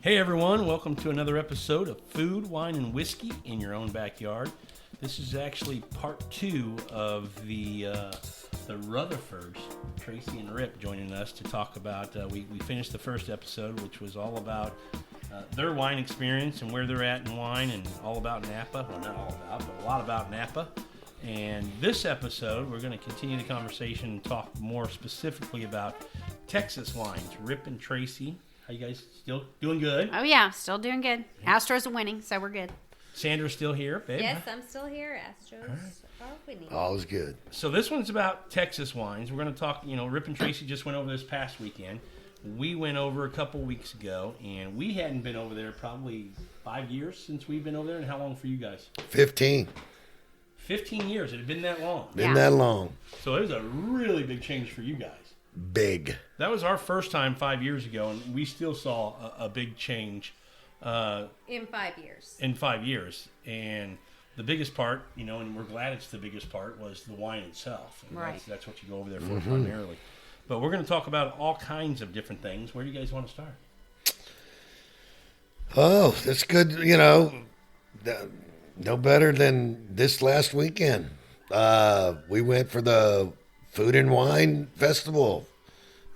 Hey everyone, welcome to another episode of Food, Wine, and Whiskey in Your Own Backyard. This is actually part 2 of the Rutherfords, Tracy and Rip joining us to talk about, we finished the first episode, which was all about their wine experience and where they're at in wine and all about Napa. Well, not all about, but a lot about Napa. And this episode, we're going to continue the conversation and talk more specifically about Texas wines. Rip and Tracy, how you guys still doing good? Oh, yeah, still doing good. Astros are winning, so we're good. Sandra's still here, babe? Yes, I'm still here. Astros are winning. All is good. So this one's about Texas wines. We're going to talk, Rip and Tracy just went over this past weekend. We went over a couple weeks ago, and we hadn't been over there probably 5 years since we've been over there. And how long for you guys? 15. 15 years. It had been that long. Been that long. So it was a really big change for you guys. Big. That was our first time 5 years ago, and we still saw a big change. In 5 years. In 5 years. And the biggest part, and we're glad it's the biggest part, was the wine itself. And right. That's what you go over there for primarily. But we're going to talk about all kinds of different things. Where do you guys want to start? Oh, that's good. No better than this last weekend. We went for the Food and Wine Festival.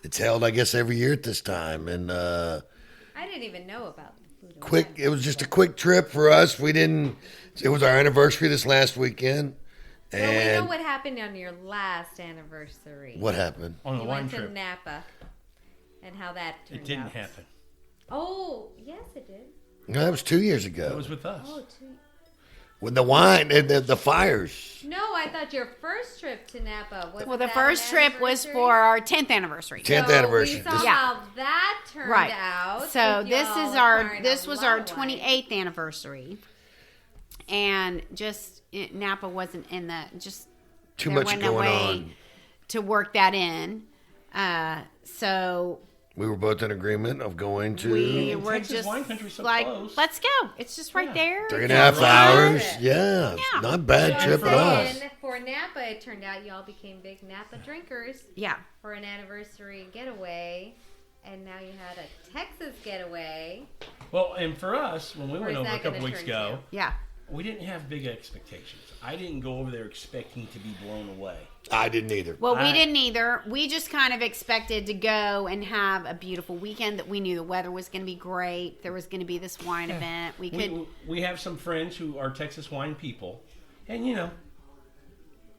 It's held, I guess, every year at this time. And I didn't even know about the Food and quick. Wine It was just a quick trip for us. It was our anniversary this last weekend. So we know what happened on your last anniversary. What happened? On the You wine went trip. to Napa and how that turned out. It didn't happen. Oh, yes, it did. No, that was 2 years ago. That was with us. Oh, With the wine and the fires. No, I thought your first trip to Napa was. Well, the first trip was for our 10th anniversary. 10th anniversary. We saw how that turned out. So with this y'all is our acquiring this a was lot our of wine. 28th anniversary, and Napa wasn't in the Too there much wasn't going a way on. to work that in. So We were both in agreement of going to we were Texas just wine country's so like, close. let's go. It's just right there. 3.5 hours. Yeah, Yeah. not a bad So trip at I'm all. saying for Napa, it turned out y'all became big Napa drinkers Yeah. for an anniversary getaway, and now you had a Texas getaway. Well, and for us, when we Or went is over a that couple gonna weeks turn ago, Yeah. we didn't have big expectations. I didn't go over there expecting to be blown away. I didn't either. Well, we didn't either. We just kind of expected to go and have a beautiful weekend. That we knew the weather was going to be great. There was going to be this wine event. We have some friends who are Texas wine people, and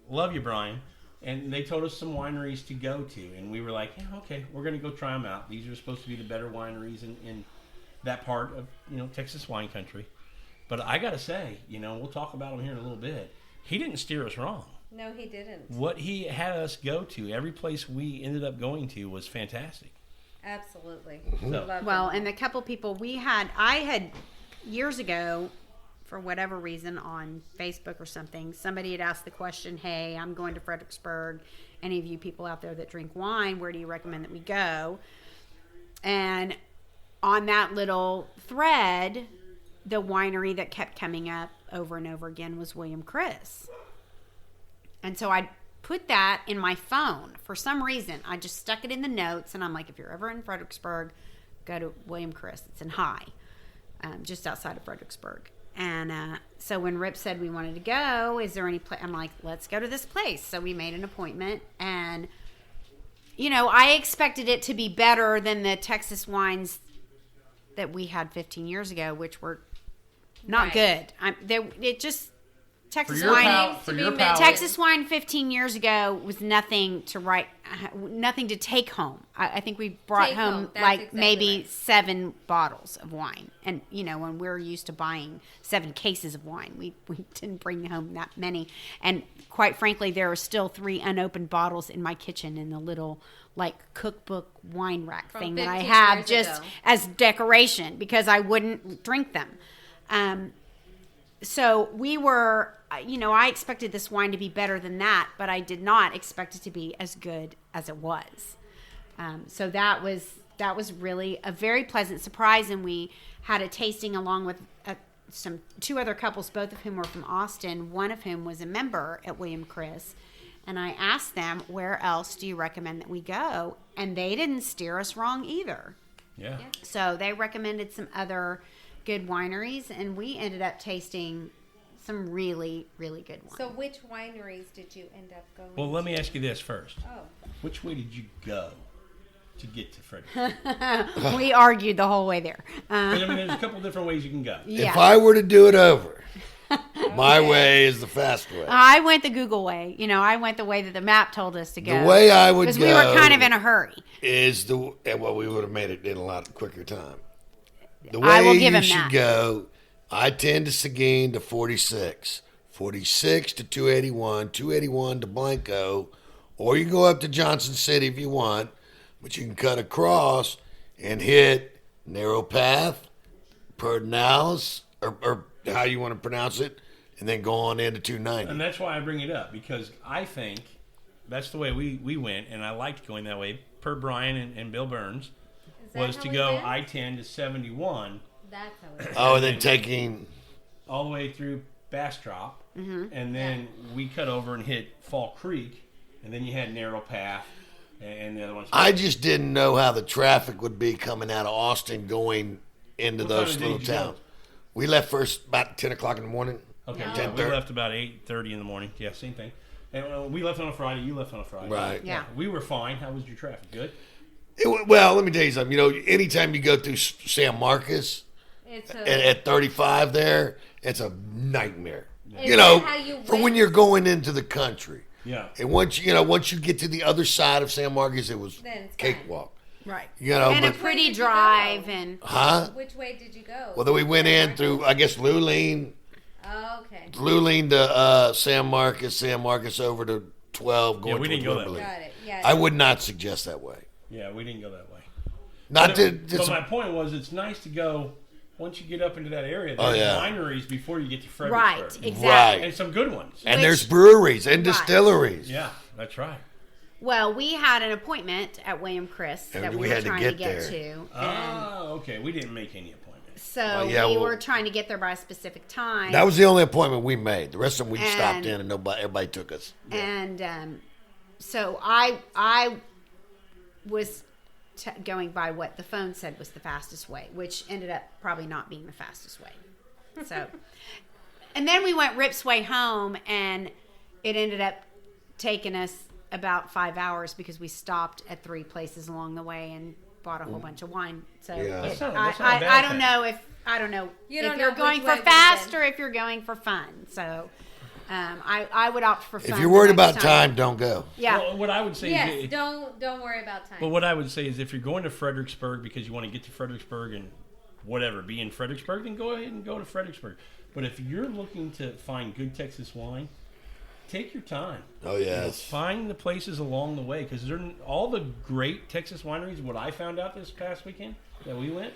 love you, Brian. And they told us some wineries to go to, and we were like, yeah, okay, we're going to go try them out. These are supposed to be the better wineries in that part of Texas wine country. But I got to say, we'll talk about him here in a little bit. He didn't steer us wrong. No, he didn't. What he had us go to, every place we ended up going to was fantastic. Absolutely. So- Loved Well, it. and the couple people I had years ago, for whatever reason, on Facebook or something, somebody had asked the question, hey, I'm going to Fredericksburg. Any of you people out there that drink wine, where do you recommend that we go? And on that little thread, the winery that kept coming up over and over again was William Chris. And so I put that in my phone. For some reason, I just stuck it in the notes, and I'm like, if you're ever in Fredericksburg, go to William Chris. It's in High, just outside of Fredericksburg. And so when Rip said we wanted to go, is there any place? I'm like, let's go to this place. So we made an appointment, and I expected it to be better than the Texas wines that we had 15 years ago, which were not good. Texas wine. Texas wine 15 years ago was nothing to take home. I think we brought home like exactly maybe right. 7 bottles of wine, and when we're used to buying 7 cases of wine, we didn't bring home that many. And quite frankly, there are still 3 unopened bottles in my kitchen in the little cookbook wine rack From thing that I 15 have years just ago. as decoration because I wouldn't drink them. So we were, I expected this wine to be better than that, but I did not expect it to be as good as it was. So that was really a very pleasant surprise, and we had a tasting along with 2 other couples, both of whom were from Austin, one of whom was a member at William Chris. And I asked them, where else do you recommend that we go? And they didn't steer us wrong either. Yeah. So they recommended some other good wineries, and we ended up tasting some really, really good wine. So which wineries did you end up going Well, let me to? ask you this first. Oh. Which way did you go to get to Fredericksburg? We argued the whole way there. 'Cause, I mean, there's a couple different ways you can go. Yeah. If I were to do it over, my way is the fast way. I went the Google way. I went the way that the map told us to go. The way I would go, because we were kind of in a hurry. is we would have made it in a lot quicker time. The I will way give you him should that. go, I-10 to Seguin to 46, 46 to 281, 281 to Blanco, or you can go up to Johnson City if you want, but you can cut across and hit Narrow Path, Pedernales, or how you want to pronounce it, and then go on into 290. And that's why I bring it up, because I think that's the way we went, and I liked going that way, per Brian and Bill Burns, Is that was how to we go went? I-10 to 71 That's how it Oh, and then taking... all the way through Bastrop, and then we cut over and hit Fall Creek, and then you had Narrow Path, and the other ones. I just didn't know how the traffic would be coming out of Austin going into What those time of day little did you go? towns. We left first about 10 o'clock in the morning. Okay, No. yeah, we 10:30. left about 8:30 in the morning. Yeah, same thing. And we left on a Friday. You left on a Friday. Right. Yeah. We were fine. How was your traffic? Good. Well, let me tell you something. Anytime you go through San Marcos It's at 35 there, it's a nightmare. Is that how you For when went? you're going into the country. Yeah. And once you get to the other side of San Marcos, it was Then it's cakewalk. Right. but And a Where pretty did you drive, go? and huh? Which way did you go? Well, then we went in through, I guess, Luleen Oh, okay. to San Marcos over to 12, going we towards didn't go that Wimberley. Got it. Yeah. I would not suggest that way. Yeah, we didn't go that way. Not to. But my point was, it's nice to go once you get up into that area. There's Oh, yeah. wineries before you get to right, Fredericksburg. exactly. And some good ones. And Which- there's breweries and Right. distilleries. Yeah, that's right. Well, we had an appointment at William Chris And that we we were had to trying get to get there. to. And Oh, okay. We didn't make any appointments. so yeah, we well- were trying to get there by a specific time. That was the only appointment we made. The rest of them we stopped And- in and everybody took us. And so I was going by what the phone said was the fastest way, which ended up probably not being the fastest way. So, and then we went Rip's Way home, and it ended up taking us about 5 hours because we stopped at 3 places along the way and bought a whole bunch of wine. So Yeah. That's not a bad I don't thing. know if You don't if know you're which going way for we've fast been. or if you're going for fun. So I would opt for fun. If you're worried the about next time, don't go. Yeah. Well, what I would say Yes. is, Don't worry about time. but what I would say is, if you're going to Fredericksburg because you want to get to Fredericksburg and whatever, be in Fredericksburg, then go ahead and go to Fredericksburg. But if you're looking to find good Texas wine, take your time. Oh, yes. Find the places along the way, because all the great Texas wineries. What I found out this past weekend that we went,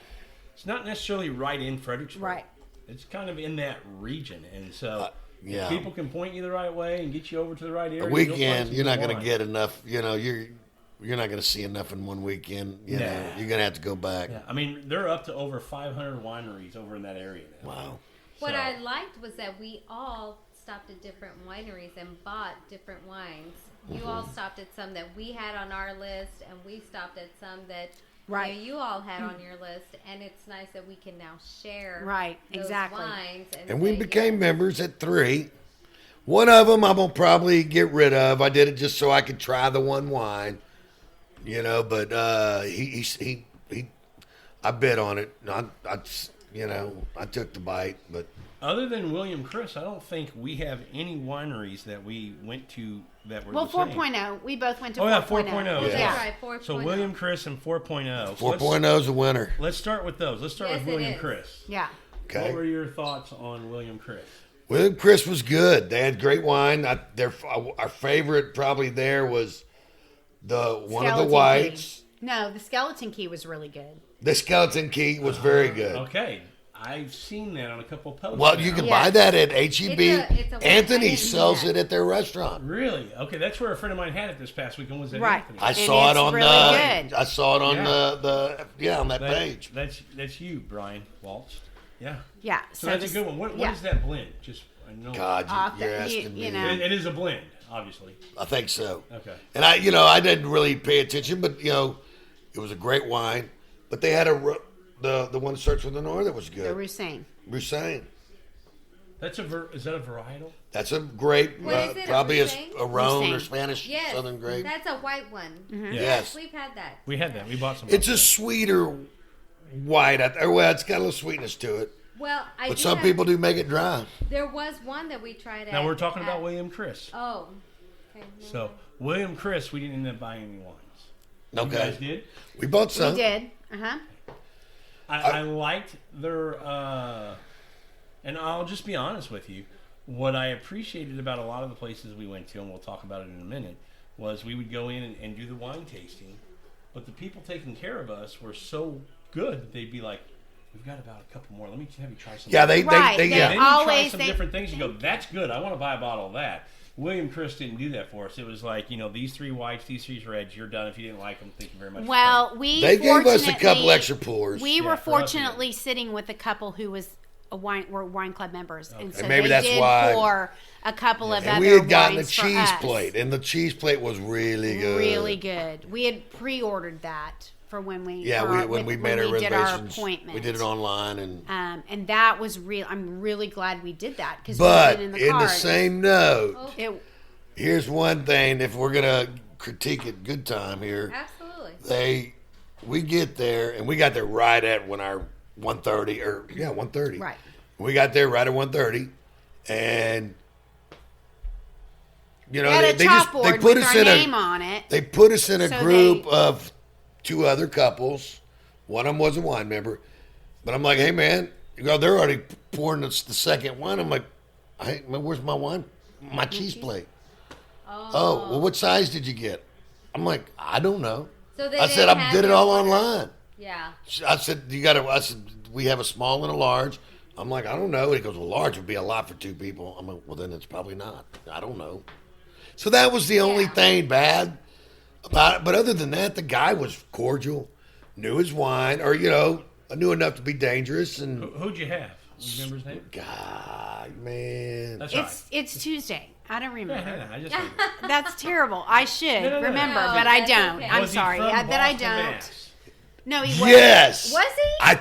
it's not necessarily right in Fredericksburg. Right. It's kind of in that region, and so yeah. if people can point you the right way and get you over to the right area. A you'll find weekend, some you're not good going to wine. get enough. You're not going to see enough in one weekend. You know, Nah. you're going to have to go back. Yeah, I mean, they're up to over 500 wineries over in that area now. Wow. What So- I liked was that we all stopped at different wineries and bought different wines. You all stopped at some that we had on our list, and we stopped at some that Right. you all had on your list. And it's nice that we can now share Right, those exactly. wines. And we say, became yeah, members at 3. One of them I'm going to probably get rid of. I did it just so I could try the one wine. But I bid on it. I took the bite, but Other than William Chris, I don't think we have any wineries that we went to that were Well, the same. 4.0. We both went to Oh, yeah, 4.0. 4.0. That's Yeah. right, 4.0. So William Chris and 4.0. So 4.0 is a winner. let's start with those. Let's start Yes, with it William is. Chris. Yeah. Okay. What were your thoughts on William Chris? William Chris was good. They had great wine. Our favorite probably there was one of the Skeleton whites. Key. No, the Skeleton Key was really good. The Skeleton Key was very good. Okay, I've seen that on a couple of posts. Well, now. you can Yeah. buy that at HEB. It's a- I Anthony didn't see sells that. it at their restaurant. Really? Okay, that's where a friend of mine had it this past weekend. Was at Right. Anthony. I And saw it it's on really good. I saw it on Yeah. on that page. That's you, Brian Waltz. Yeah. Yeah. So that's just- a good one. What yeah. is that blend? Just I know. God, you're you- asking you me. know. It is a blend, obviously. I think so. Okay. And I didn't really pay attention, but it was a great wine. But they had the one that starts with an R that was The good. Roussain. Roussain. Is that a varietal? That's a grape, What is it, a probably Roussain? a Rhone or Roussain. Spanish Yes, Southern grape. that's a white one. Yes. We've had that. We had that. We bought some. It's a sweeter white. Well, it's got a little sweetness to it. Well, But some people do make it dry. There was one that we tried at. Now we're talking about William Chris. Oh. Okay. So William Chris, we didn't end up buying any wines. You guys Okay. did. We bought some. We did. I liked their, and I'll just be honest with you. What I appreciated about a lot of the places we went to, and we'll talk about it in a minute, was we would go in and do the wine tasting, but the people taking care of us were so good that they'd be like, "We've got about a couple more. Let me have you try some." Yeah, they Right, they they yeah. And then you try always- some they- different things. You go, "That's good. I want to buy a bottle of that." William Chris didn't do that for us. It was like, these 3 whites, these 3 reds. You're done. If you didn't like them, thank you very much. Well, They gave us a couple extra pours. We Yeah, were for us, fortunately sitting with a couple who was were wine club members, and so And maybe they that's did why- pour a couple of And other we had gotten a wines for cheese us. plate, and the cheese plate was really good. Really good. We had pre-ordered that for when we Yeah, when we made our we did our reservations, appointment. we did it online, and that was real. I'm really glad we did that because but in the in the car. same note, It, here's one thing: if we're gonna critique it, good time here. Absolutely. We get there, and we got there right at when our 1:30 1:30. right. We got there right at 1:30, and We had a they chalkboard put with us our in name a on it. they put us in a So group they- of 2 other couples. One of them was a wine member, but I'm like, hey man, they're already pouring us the second one. I'm like, hey man, where's my wine, my cheese plate? Oh, well, what size did you get? I'm like, I don't know. So they I said didn't I have did it your all order. online. Yeah. I said, I said, we have a small and a large. I'm like, I don't know. And he goes, well, large would be a lot for 2 people. I'm like, well, then it's probably not. I don't know. So that was the only Yeah. thing bad about it. But other than that, the guy was cordial, knew his wine, or, knew enough to be dangerous. And, Who'd you have? You remember his name? God, man. That's right. It's Tuesday. I don't remember. Yeah, I just That's terrible. I should No. remember, No, but I that's don't. okay. I'm Was he sorry. from That I Boston, don't. Mass? No, he wasn't. Yes. Was he?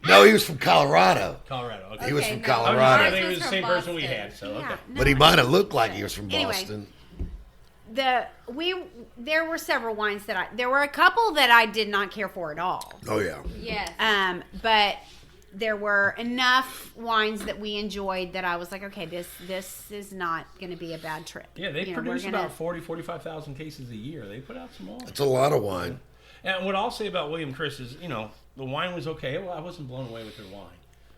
No, he was from Colorado. Colorado. Okay. He was Okay, from no. I Colorado. think it was the Ours was same from person we Boston. had. So Yeah, okay. no, But he might have looked like he was from Anyway. Boston. There were several wines there were a couple that I did not care for at all. Oh, yeah. Yes. But there were enough wines that we enjoyed that I was like, okay, this is not going to be a bad trip. Yeah, they we're produce gonna- about 45,000 cases a year. They put out some more. It's a lot of wine. And what I'll say about William Chris is, the wine was okay. Well, I wasn't blown away with their wine.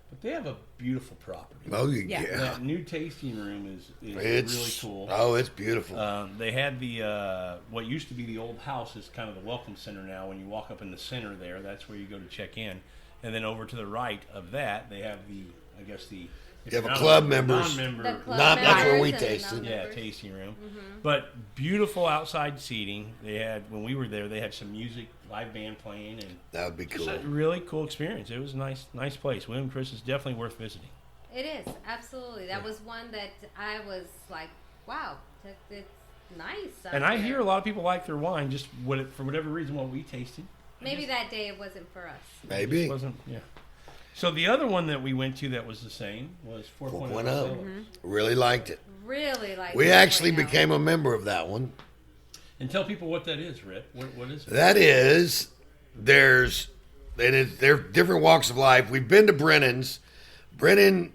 But they have a beautiful property. Oh, Yeah. yeah. That new tasting room is It's really cool. Oh, it's beautiful. They had the what used to be the old house is kind of the welcome center now. When you walk up in the center there, that's where you go to check in. And then over to the right of that, they have the if You have you're a not club members. non-member, The club That's where we members and tasted. yeah, non-members. tasting room. But beautiful outside seating. They had when we were there, they had some music, live band playing, and That would be just cool. a really cool experience. It was a nice place. William Chris is definitely worth visiting. It is, absolutely. That was one that I was like, wow, it's nice. And I hear a lot of people like their wine, just for whatever reason, what we tasted. Maybe that day it wasn't for us. Maybe. It wasn't, yeah. So the other one that we went to that was the same was 4.0. 4.0. Really liked it. Really like We it actually right now. became a member of that one. And tell people what that is, Rip. What is it? That is, there are different walks of life. We've been to Brennan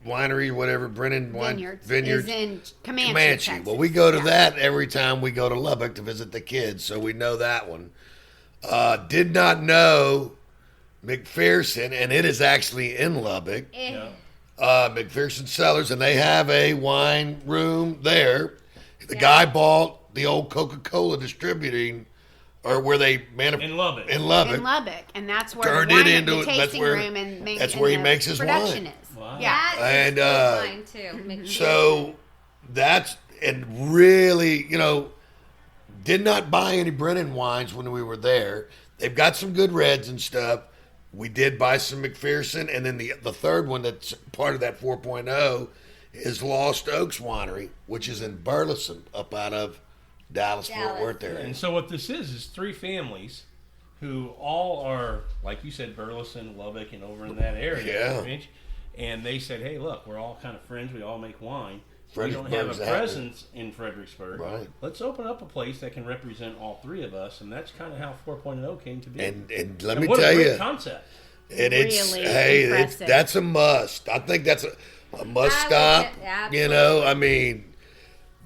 Winery, whatever, Brennan Vineyards. is in Comanche, Texas. Well, we go to Yeah. that every time we go to Lubbock to visit the kids, so we know that one. Did not know McPherson, and it is actually in Lubbock. Eh, Yeah. McPherson Cellars, and they have a wine room there. The guy bought the old Coca-Cola distributing, or where they In Lubbock. in Lubbock. in Lubbock, and that's where Turned the wine, it into- the that's tasting where- room and that's where he the makes his production wine. is. Wow. Yeah, that And, is cool wine too. McPherson. So that's, and really, did not buy any Brennan wines when we were there. They've got some good reds and stuff. We did buy some McPherson, and then the third one that's part of that 4.0 is Lost Oaks Winery, which is in Burleson, up out of Dallas, Fort Worth area. And so what this is 3 families who all are, like you said, Burleson, Lubbock, and over in that area. Yeah. And they said, hey, look, we're all kind of friends. We all make wine. We don't Fredericksburg's have a presence in Fredericksburg. Right. Let's open up a place that can represent all 3 of us. And that's kind of how 4.0 came to be. And let me what tell a great you, concept. and it's Really hey, impressive. that's a must. I think that's a must stop. You know, I mean,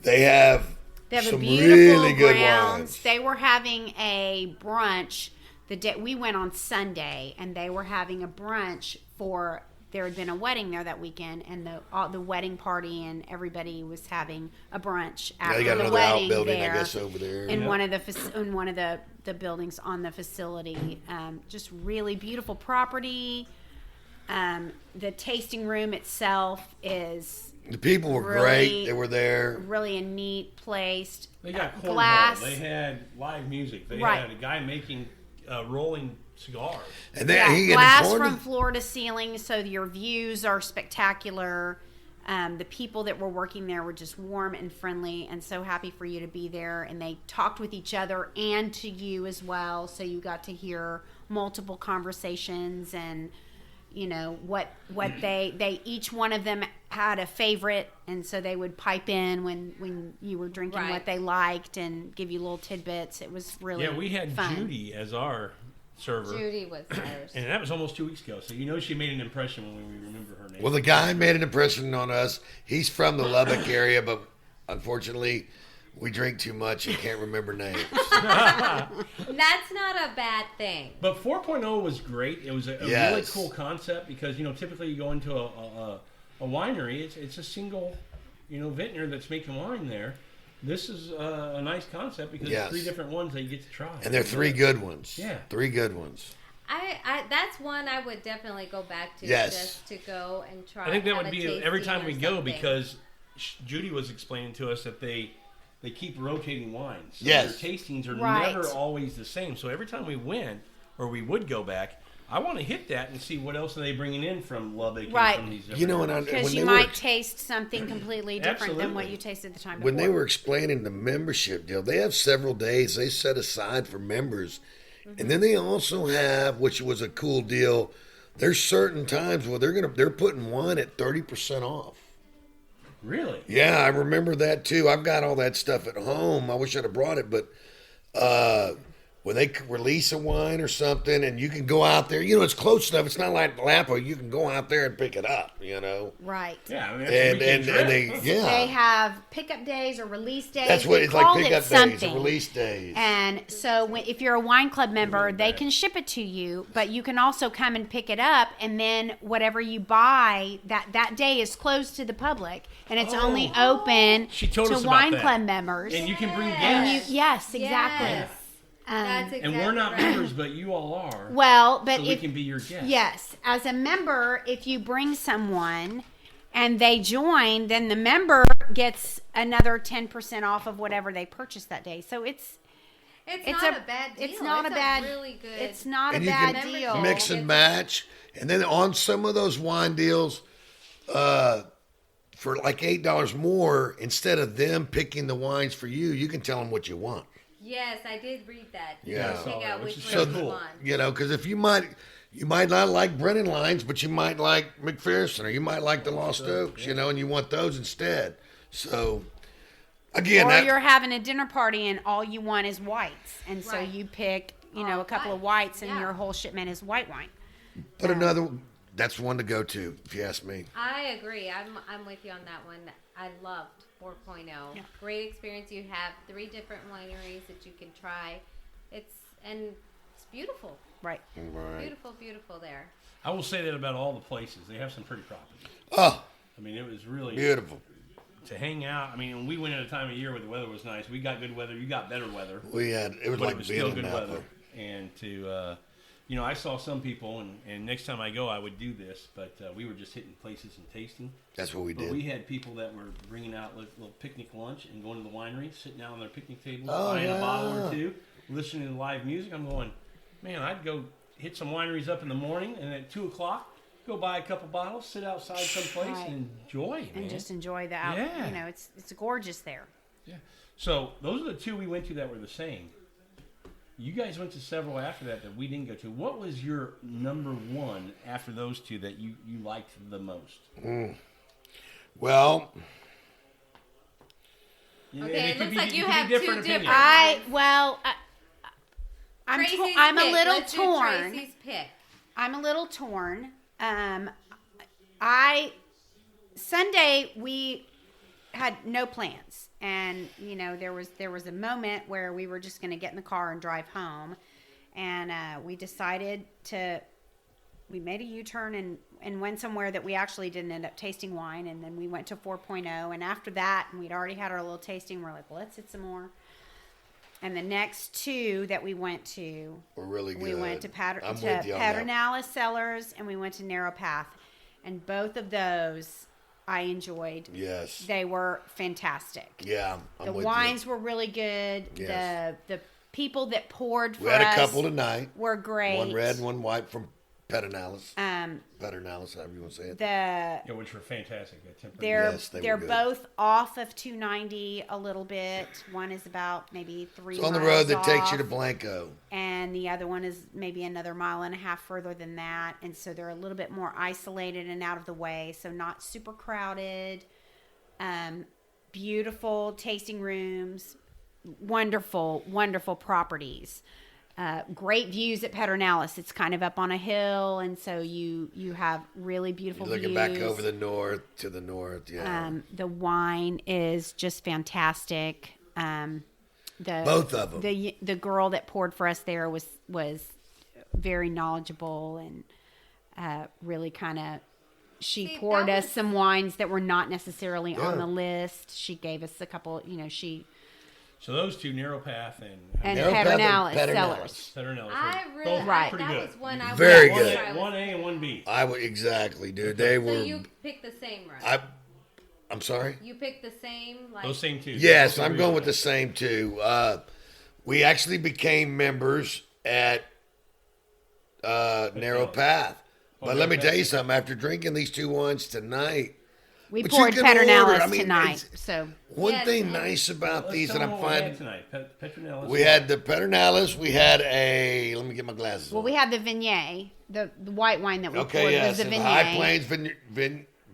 they have a some beautiful really good grounds. wines. They were having a brunch the day we went on Sunday, and they were having a brunch for. There had been a wedding there that weekend, and the wedding party and everybody was having a brunch Yeah, after they got the another wedding outbuilding, there I guess, over there. in one of the buildings on the facility. Just really beautiful property. The tasting room itself is The people were really- great. They were there. really a neat place. They got cornhole. glass. They had live music. They Right. had a guy making rolling cigars. And then Yeah, he glass informed from us- floor to ceiling, so your views are spectacular. The people that were working there were just warm and friendly, and so happy for you to be there. And they talked with each other and to you as well, so you got to hear multiple conversations. And you know what they each one of them had a favorite, and so they would pipe in when you were drinking Right. what they liked and give you little tidbits. It was really Yeah, we had fun. Judy as our server. Judy was ours. And that was almost 2 weeks ago. So you know she made an impression when we remember her name. Well, the guy made an impression on us. He's from the Lubbock area, but unfortunately, we drink too much and can't remember names. That's not a bad thing. But 4.0 was great. It was a really Yes. cool concept because, you know, typically you go into a winery, it's a single, you know, vintner that's making wine there. This is a nice concept because Yes. it's 3 different ones that you get to try. And they're 3 good ones. Yeah. 3 good ones. I that's one I would definitely go back to Yes. just to go and try. I think that have would a be every tasting time or we go something. because Judy was explaining to us that they keep rotating wines. So Yes. their tastings are Right. never always the same. So every time we went or we would go back, I want to hit that and see what else are they bringing in from Lubbock Right. and from these different You know, and areas. Because when you they might were taste something completely different than what Absolutely. you tasted the time when before. they were explaining the membership deal, they have several days they set aside for members, and then they also have, which was a cool deal. There's certain times where they're putting wine at 30% off. Really? Yeah, I remember that too. I've got all that stuff at home. I wish I'd have brought it, but when they release a wine or something, and you can go out there, you know, it's close enough. It's not like Lapo. You can go out there and pick it up, you know. Right. Yeah. I mean, that's a And weekend trip. They have pickup days or release days. That's what They it's like. called it Pickup days, something. release days. And so if you're a wine club member, they can ship it to you, but you can also come and pick it up, and then whatever you buy, that day is closed to the public, and it's only open She told to us about wine that. club members. And you can bring And guests. yes, exactly. Yes. That's exactly And we're not right. members, but you all are. Well, but so we if can be your guests. yes, as a member, if you bring someone and they join, then the member gets another 10% off of whatever they purchased that day. So it's not a bad deal. It's not a bad. really good. It's not And a you bad can deal. mix and match. And then on some of those wine deals, for like $8 more, instead of them picking the wines for you, you can tell them what you want. Yes, I did read that. You Yeah. can check out Which which is one so you cool. want. You know, because if you might not like Brennan lines, but you might like McPherson, or you might like the Lost Oaks, you know, and you want those instead. So, again, Or that, you're having a dinner party and all you want is whites, and so Right. you pick, a couple of whites, whites, and yeah. your whole shipment is white wine. but another, that's one to go to, if you ask me. I agree. I'm with you on that one. I loved 4.0. Yeah. Great experience. You have 3 different wineries that you can try. It's beautiful. Right. Right. Beautiful, beautiful there. I will say that about all the places. They have some pretty properties. Oh, I mean, it was really beautiful. to hang out. I mean, when we went at a time of year where the weather was nice. We got good weather. You got better weather. It was But like it was being still in good Napa. weather. And to, I saw some people, and next time I go, I would do this, but we were just hitting places and tasting. That's what we But did. we had people that were bringing out little picnic lunch and going to the winery, sitting out on their picnic tables, Oh, buying a yeah. bottle or two, listening to live music. I'm going, man, I'd go hit some wineries up in the morning, and at 2 o'clock, go buy a couple bottles, sit outside someplace, Right. and enjoy, man. And just enjoy the out. Yeah. It's gorgeous there. Yeah. So those are the two we went to that were the same. You guys went to several after that we didn't go to. What was your number one after those two that you liked the most? Well, Okay, it looks like you could be have two different different. opinions. I'm a little let's do torn. Tracy's pick. I'm a little torn. Sunday we had no plans, and there was a moment where we were just going to get in the car and drive home, and we decided we made a U-turn and went somewhere that we actually didn't end up tasting wine, and then we went to 4.0, and after that, and we'd already had our little tasting. We're like, well, let's hit some more. And the next two that we went to we're really good. we went to I'm with you on that. Pedernales Cellars, and we went to Narrow Path, and both of those I enjoyed. Yes. They were fantastic. Yeah, The wines were really good. Yes. The people that poured for We had us a couple tonight. were great. One red and one white from Pedernales. Pedernales, however you want to say it. The which were fantastic. That temperament. they're were good. both off of 290 a little bit. One is about maybe 3 It's on the miles road that takes you to off, Blanco. and the other one is maybe another mile and a half further than that. And so they're a little bit more isolated and out of the way, so not super crowded. Beautiful tasting rooms, wonderful properties. Great views at Pedernales. It's kind of up on a hill, and so you have really beautiful You're looking views. back over the north. Yeah. The wine is just fantastic. Both of them. The girl that poured for us there was very knowledgeable and really kind of. She poured us some wines that were not necessarily on the list. She gave us a couple. So those two, Narrow Path and Narrow Path and Pedernales Pedernales. Cellars. Pedernales, I were really both Right. pretty that good. was one I Very would good. try. One A and one B. I would exactly, dude. They So were. you picked the same, right? I'm sorry. You picked the same, like Those same two. Yes, Those I'm three going of with them. the same two. We actually became members at Narrow Path. But let me tell you something. After drinking these two wines tonight, We But you poured can Pedernales order. I mean, tonight, it's- so one Yes, thing and- nice about Let's these tell that them I'm what we had finding, tonight. Petronellus. we had the Pedernales. We had let me get my glasses well, on. we had the Viognier, the white wine that we poured Okay, yes, was the and Viognier. High Plains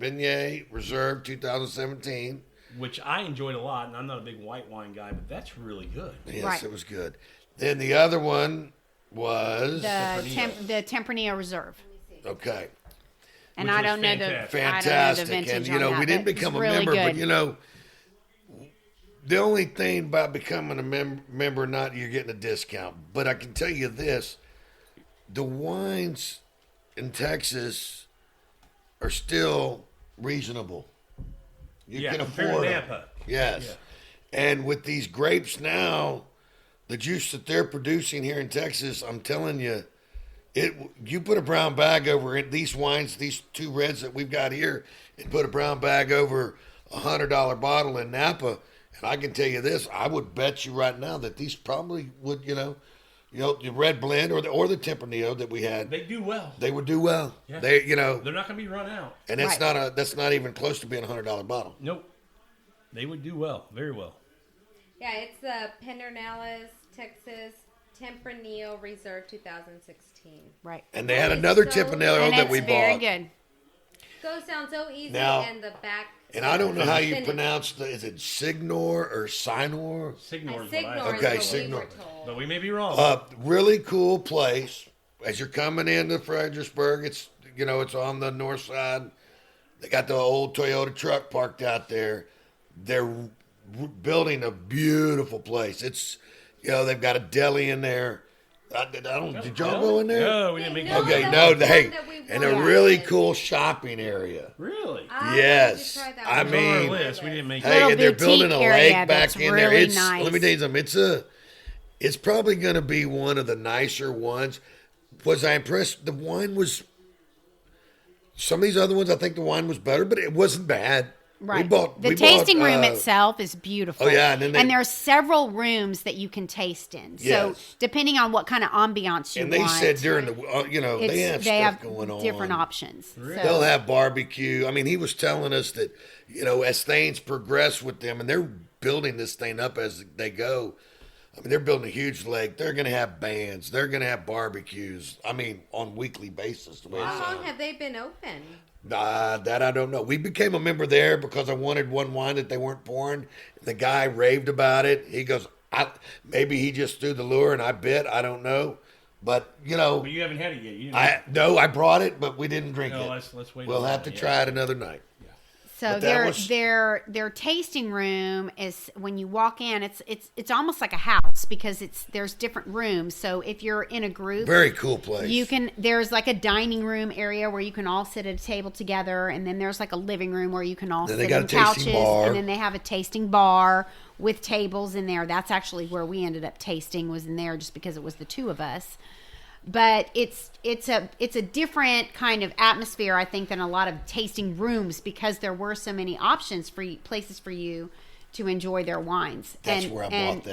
Viognier Reserve 2017. which I enjoyed a lot, and I'm not a big white wine guy, but that's really good. Yes, Right. it was good. Then the other one was the Tempranillo Reserve, okay. and Which I was don't know the fantastic. Fantastic. vintage And, on that, we didn't but it's become a really member, good. but, the only thing about becoming a member, not you're getting a discount. But I can tell you this, the wines in Texas are still reasonable. You can compared to afford them. Napa. Yes. Yeah. And with these grapes now, the juice that they're producing here in Texas, I'm telling you, you put a brown bag over it, these wines, these two reds that we've got here, and put a brown bag over $100 bottle in Napa, and I can tell you this, I would bet you right now that these probably would, the red blend or the Tempranillo that we had, They do well. they would do well. Yeah. They, They're not going to be run out. and that's Right. that's not even close to being a $100 bottle. Nope. They would do well, very well. Yeah, it's the Pedernales, Texas Tempranillo Reserve 2016. right, And they had It's another so- Tempranillo and that it's we very bought. good. Goes down so easy, Now- and the back. And I don't know how you Finish. pronounce is it Signor or Sinor? Signor is what Signor I is Okay, what we Signor. were told. But we may be wrong. Really cool place. As you're coming into Fredericksburg, it's it's on the north side. They got the old Toyota truck parked out there. They're building a beautiful place. It's they've got a deli in there. I don't. Did y'all go in there? No, we didn't make No, it. Okay, that no, was hey, one that we and a wanted. really cool shopping area. Really? I wanted Yes. to try that I one. It was on our mean- list. We didn't make Hey, it. Little and they're building a boutique area lake that's back in there. really It's nice. let me tell you something. It's probably going to be one of the nicer ones. Was I impressed? The wine was. Some of these other ones, I think the wine was better, but it wasn't bad. Right. We The tasting bought, room itself is beautiful. Oh, yeah, and then they- there's several rooms that you can taste in. So Yes. depending on what kind of ambiance you And they want, said during the, they have stuff going on. different options. Really? So- They'll have barbecue. I mean, he was telling us that, as things progress with them, and they're building this thing up as they go. I mean, they're building a huge lake. They're going to have bands. They're going to have barbecues. I mean, on weekly basis. The way it How long sounds. have they been open? That I don't know. We became a member there because I wanted one wine that they weren't pouring. The guy raved about it. He goes, maybe he just threw the lure and I bit. I don't know. But, you know. But you haven't had it yet. You didn't No, I brought it, but we didn't drink No, it. let's wait. We'll have to try it another night. So But that their tasting room is, when you walk in, it's almost like a house because there's different rooms. So if you're in a group, Very cool place. there's like a dining room area where you can all sit at a table together, and then there's like a living room where you can all Then sit they got on a tasting couches, bar. and then they have a tasting bar with tables in there. That's actually where we ended up tasting, was in there, just because it was the two of us. But it's a different kind of atmosphere, I think, than a lot of tasting rooms, because there were so many options for places for you to enjoy their wines. That's where I bought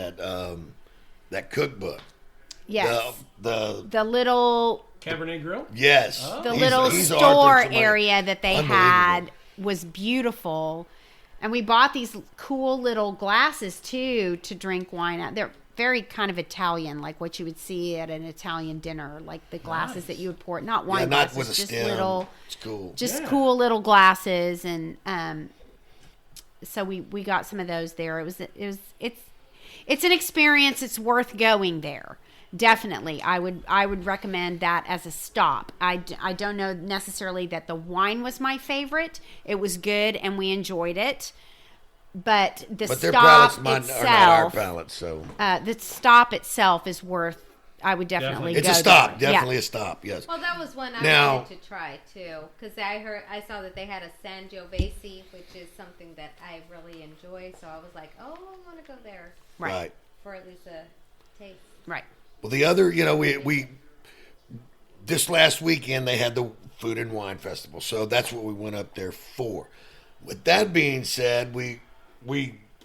that cookbook. Yes, The little Cabernet Grill. yes. the He's- little he's store Arthur to my- area that they Unbelievable. had was beautiful, and we bought these cool little glasses too to drink wine out. They're very kind of Italian, like what you would see at an Italian dinner, like the glasses that you would pour, not wine not glasses, with a just stem. little, It's cool. just Yeah. cool little glasses, and so we got some of those there. It's an experience. It's worth going there. Definitely, I would recommend that as a stop. I don't know necessarily that the wine was my favorite. It was good and we enjoyed it, but But their stop palates are not our itself, palates, so the stop itself is worth. I would definitely. it's go a stop. there. Definitely Yeah. a stop. Yes. Well, that was one I Now- wanted to try too, because I saw that they had a Sangiovese, which is something that I really enjoy. So I was like, oh, I want to go there Right. for at least a taste. Right. Well, the other, we this last weekend they had the Food and Wine Festival, so that's what we went up there for. With that being said, we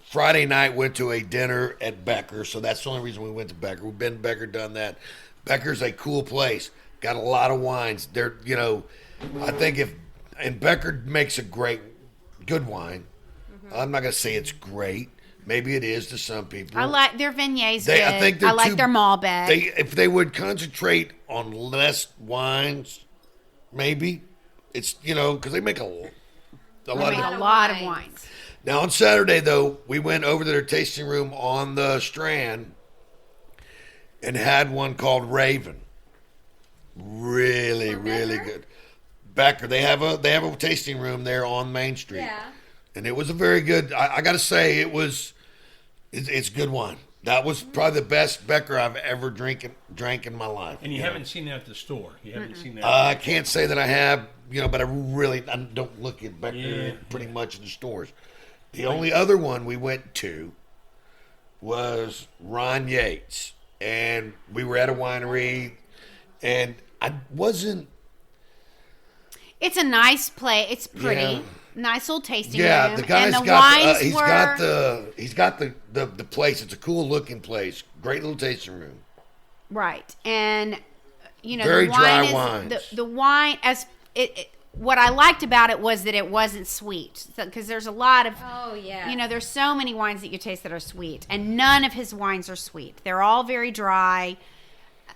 Friday night went to a dinner at Becker, so that's the only reason we went to Becker. We've been to Becker, done that. Becker's a cool place, got a lot of wines. They're, I think and Becker makes a good wine. I'm not gonna say it's great. Maybe it is to some people. I like their vignettes. They- Good. I think they're I like too- their Malbec. If they would concentrate on less wines, maybe it's because they make a lot They of. make lot a of lot of wines. wines. Now on Saturday though, we went over to their tasting room on the Strand and had one called Raven. Really, From really Becker? good. Becker, they have a tasting room there on Main Street. Yeah. And it was a very good. I got to say, it's good wine. That was probably the best Becker I've ever drank in my life. And you haven't seen that at the store. You haven't seen that. I can't say that I have, but I don't look at Becker Yeah. pretty much in the stores. The only other one we went to was Ron Yates, and we were at a winery, and I wasn't. It's a nice place. It's pretty. Yeah. Nice little tasting Yeah, room. the guy's and the got wines he's were got the place. It's a cool looking place. Great little tasting room. right. And Very the wine dry is, wines. The wine as what I liked about it was that it wasn't sweet, because there's a lot of Oh yeah. there's so many wines that you taste that are sweet, and none of his wines are sweet. They're all very dry.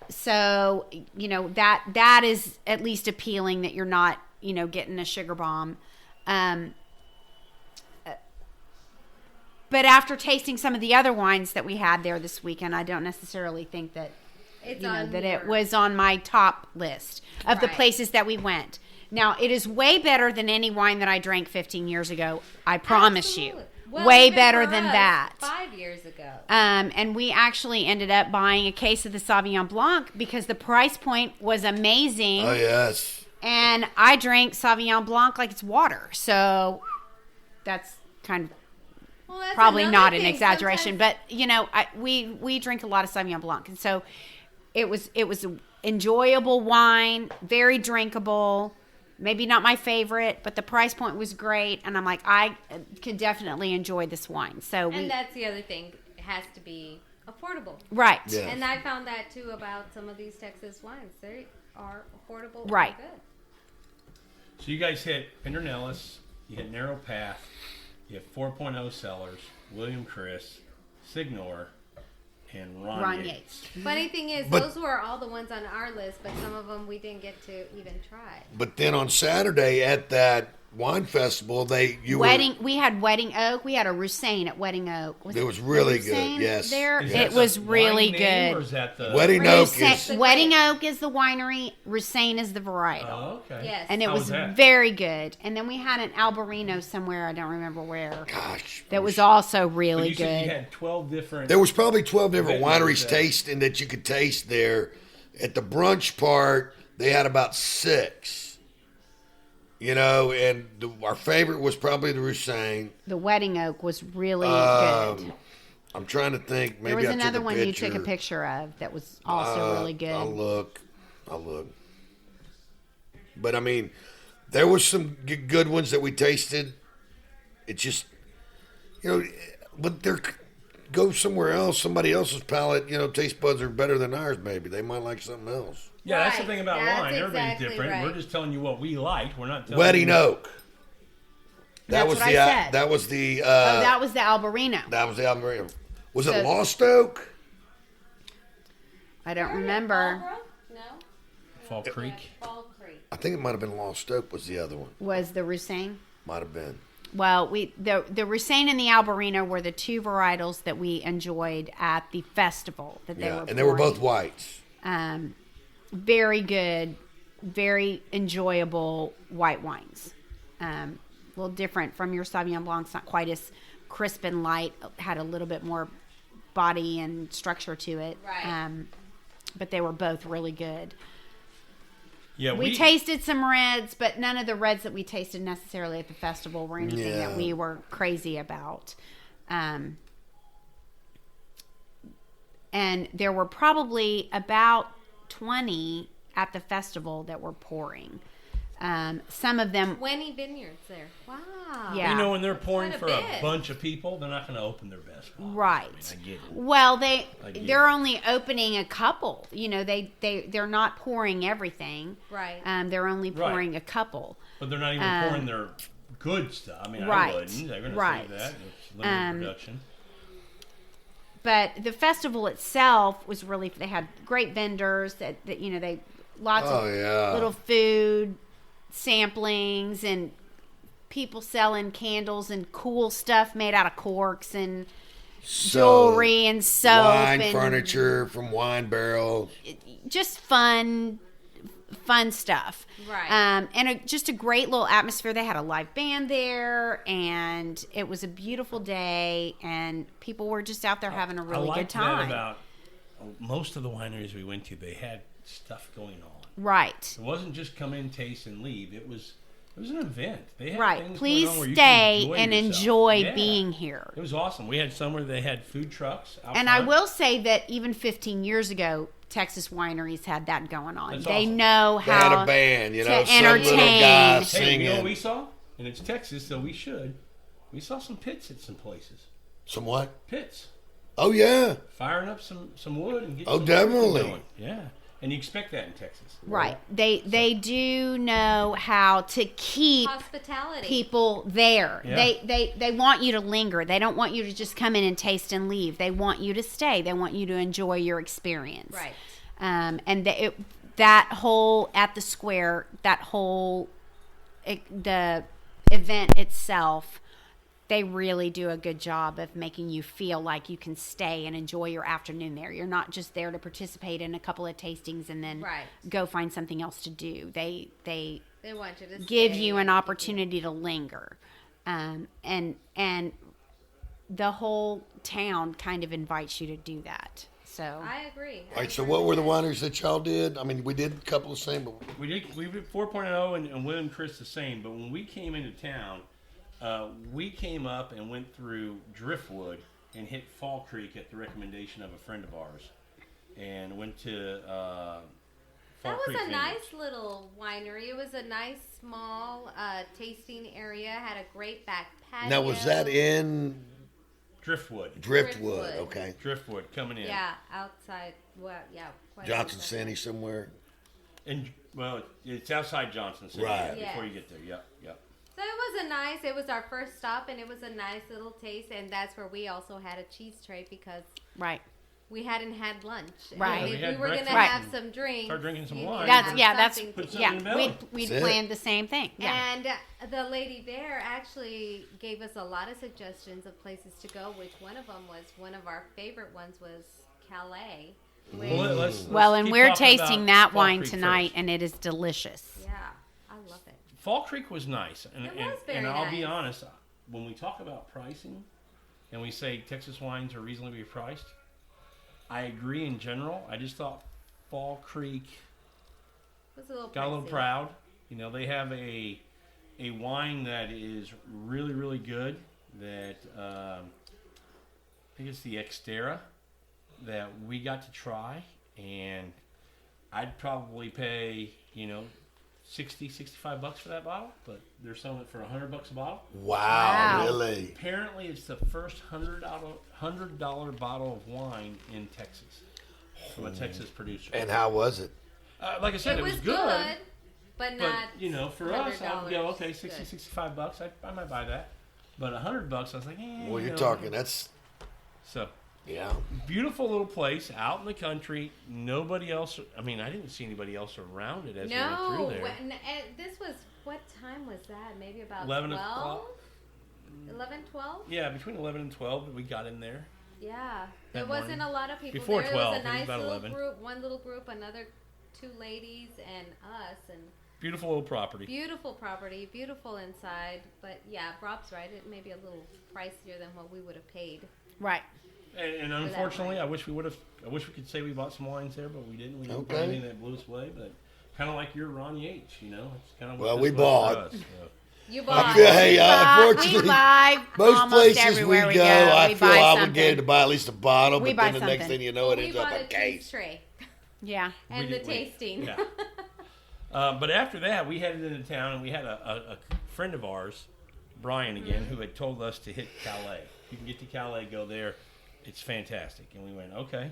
So, that is at least appealing, that you're not, getting a sugar bomb. But after tasting some of the other wines that we had there this weekend, I don't necessarily think that It's that it was on my top list of the Right. places that we went. Now, it is way better than any wine that I drank 15 years ago. I promise you. Absolutely. Well, Way even better for than us, that. 5 years ago. And we actually ended up buying a case of the Sauvignon Blanc because the price point was amazing. Oh yes. And I drank Sauvignon Blanc like it's water. So that's kind of Well, that's probably another not an thing. exaggeration, Sometimes- but we drink a lot of Sauvignon Blanc, and so it was an enjoyable wine, very drinkable. Maybe not my favorite, but the price point was great, and I'm like, I could definitely enjoy this wine. So and that's the other thing. It has to be affordable. right, Yeah. And I found that too about some of these Texas wines. They are affordable. Right. And good. So you guys hit Pindernelis, you hit Narrow Path, You have 4.0 Sellers, William Chris, Signor, and Ron, Ron Yates. Funny thing is, But- those were all the ones on our list, but some of them we didn't get to even try. But then on Saturday at that wine festival, We had Wedding Oak. We had a Roussain at Wedding Oak. It was really good, Roussain yes. there? Is It that was the really wine name, good. Or is that the Wedding Oak Roussain- is Wedding Oak is the winery. Roussain is the varietal. Oh, okay. Yes. And it How was was that? very good. And then we had an Albarino somewhere. I don't remember where. gosh. That was also But really you said you good. had 12 different. There was probably 12 different Vintners wineries there. tasting that you could taste there. At the brunch part, they had about 6. You know, and our favorite was probably the Roussain. The Wedding Oak was really good. I'm trying to think. Maybe There was I took another a one picture. you took a picture of that was also really good. I'll look. But I mean, there was some good ones that we tasted. It just, but go somewhere else. Somebody else's palate, taste buds are better than ours. Maybe they might like something else. Yeah, that's the Right. thing about That's wine. Everybody's exactly different. right. We're just telling you what we liked. We're not telling Wedding you. Oak. That's what I said. That was the. That was the Albarino. That was the Almeria. Was it So- Lost Oak? I don't remember. No? Fall Creek. Fall Creek. I think it might have been Lost Oak. Was the other one? Was the Roussain? Might have been. Well, the Roussain and the Albarino were the two varietals that we enjoyed at the festival that they were. And they were pouring. both whites. Very good, very enjoyable white wines. A little different from your Sauvignon Blancs, not quite as crisp and light. Had a little bit more body and structure to it. Right. But they were both really good. Yeah, We tasted some reds, but none of the reds that we tasted necessarily at the festival were anything Yeah. that we were crazy about. And there were probably about 20 at the festival that were pouring. Some of them, 20 vineyards there. Wow. Yeah. You know, when they're pouring Quite a for bit. a bunch of people, they're not going to open their best bottles. right? I get it. Well, I get they're it. only opening a couple. You know, they're not pouring everything. Right. They're only Right. pouring a couple. But they're not even pouring their good stuff. I mean, right, I wouldn't. They're going to right. say that. It's limited production. But the festival itself was really, they had great vendors that they lots Oh, of yeah. little food samplings and people selling candles and cool stuff made out of corks and jewelry and soap wine and furniture from wine barrels. just fun stuff. Right. And just a great little atmosphere. They had a live band there, and it was a beautiful day, and people were just out there having a really I good liked time. that about most of the wineries we went to. They had stuff going on. Right. It wasn't just come in, taste, and leave. It was an event. They had Right. things Please going on where you stay could enjoy and yourself. enjoy Yeah. being here. It was awesome. We had somewhere they had food trucks out And I front. will say that even 15 years ago, Texas wineries had that going on. That's They awesome. know They had how a band, to some little entertain. guy Hey, singing. you know what we saw? And it's Texas, so we should. We saw some pits at some places. Some what? Pits. Oh, yeah. Firing up some wood and getting Oh, some definitely. going. Yeah. And you expect that in Texas. Right. They do know how to keep Hospitality. people there. Yeah. They want you to linger. They don't want you to just come in and taste and leave. They want you to stay. They want you to enjoy your experience. Right. And that whole at the square, the event itself, they really do a good job of making you feel like you can stay and enjoy your afternoon there. You're not just there to participate in a couple of tastings and then Right. go find something else to do. They They want you to give stay you an and- opportunity to linger, and the whole town kind of invites you to do that. So I agree. All right, so what were the wineries that y'all did? I mean, we did a couple of same, but We did 4.0 and William Chris the same, but when we came into town, we came up and went through Driftwood and hit Fall Creek at the recommendation of a friend of ours, and went to Fall That was Creek a Vineyards. nice little winery. It was a nice small tasting area. Had a great back patio. now was that in Driftwood. Driftwood? Okay. Driftwood coming in. Yeah, outside. Well, yeah. Quite Johnson outside. City somewhere. And well, it's outside Johnson City Right. before Yes. you get there. Yep. So it was It was our first stop, and it was a nice little taste, and that's where we also had a cheese tray because Right. we hadn't had lunch. Right. And We if had we were going to breakfast have and some drinks. start drinking some you wine. need to That's have yeah. That's something Put to something yeah. in the belly. We'd That's it. planned the same thing. Yeah. And the lady there actually gave us a lot of suggestions of places to go, which one of them was one of our favorite ones was Calais. Well, let's And keep we're talking tasting about that Fall wine Creek tonight, first. and it is delicious. Yeah, I love it. Fall Creek was nice, and It was very and I'll be nice. honest, when we talk about pricing, and we say Texas wines are reasonably priced, I agree in general. I just thought Fall Creek It was a little got a little pricey. proud. You know, they have a wine that is really, really good. That I think it's the Xterra that we got to try, and I'd probably pay, you know, $65 for that bottle, but they're selling it for $100 a bottle. Wow, really? Apparently, it's the first $100 bottle of wine in Texas from a Texas producer. And how was it? Like I said, It was good, but But not. you know, for us, I would go, okay, $100 $60, good. $65. I might buy that. But $100, I was like, Well, you you're know. talking, that's, So yeah. beautiful little place out in the country. Nobody else. I mean, I didn't see anybody else around it as we went No, through there. this was what time was that? Maybe about 11 12? o'clock. 11, 12? Yeah, between 11 and 12, we got in there. Yeah, That there wasn't morning. a lot of people Before there. 12, It was a it was nice about little 11. group, one little group, another two ladies, and us, and Beautiful little property. beautiful property, beautiful inside. But yeah, Rob's right. It may be a little pricier than what we would have paid. Right. And that unfortunately, wine. I wish we could say we bought some wines there, but we didn't. We didn't buy Okay. anything that blew us away. But kind of like your Ronnie H, you know, it's kind of Well, we bought. You I bought. feel, hey, We unfortunately, buy most almost places we everywhere go, we go. I We feel buy obligated to something. buy at least a bottle, We but buy then the next something. thing you know, it we ends up bought a a case. cheese tray Yeah. and We the did- we- tasting. Yeah. But after that, we headed into town, and we had a friend of ours, Brian again, who had told us to hit Calais. You can get to Calais, go there. It's fantastic. And we went, okay.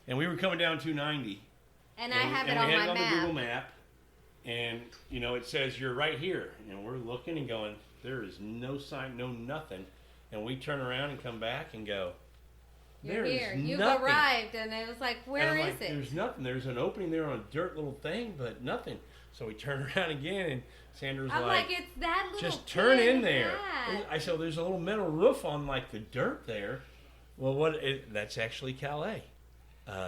And we were coming down 290. And I have it and on we had my it on map. the Google map. And, you know, it says you're right here. And we're looking and going, there is no sign, no nothing. And we turn around and come back and go, You're there is here. You've nothing. arrived, and it was like, And where I'm is like, it? There's nothing. There's an opening there on a dirt little thing, but nothing. So we turn around again, and Sandra's I'm like, it's that little. just turn tin in there. hat. I said, there's a little metal roof on like the dirt there. Well, that's actually Calais.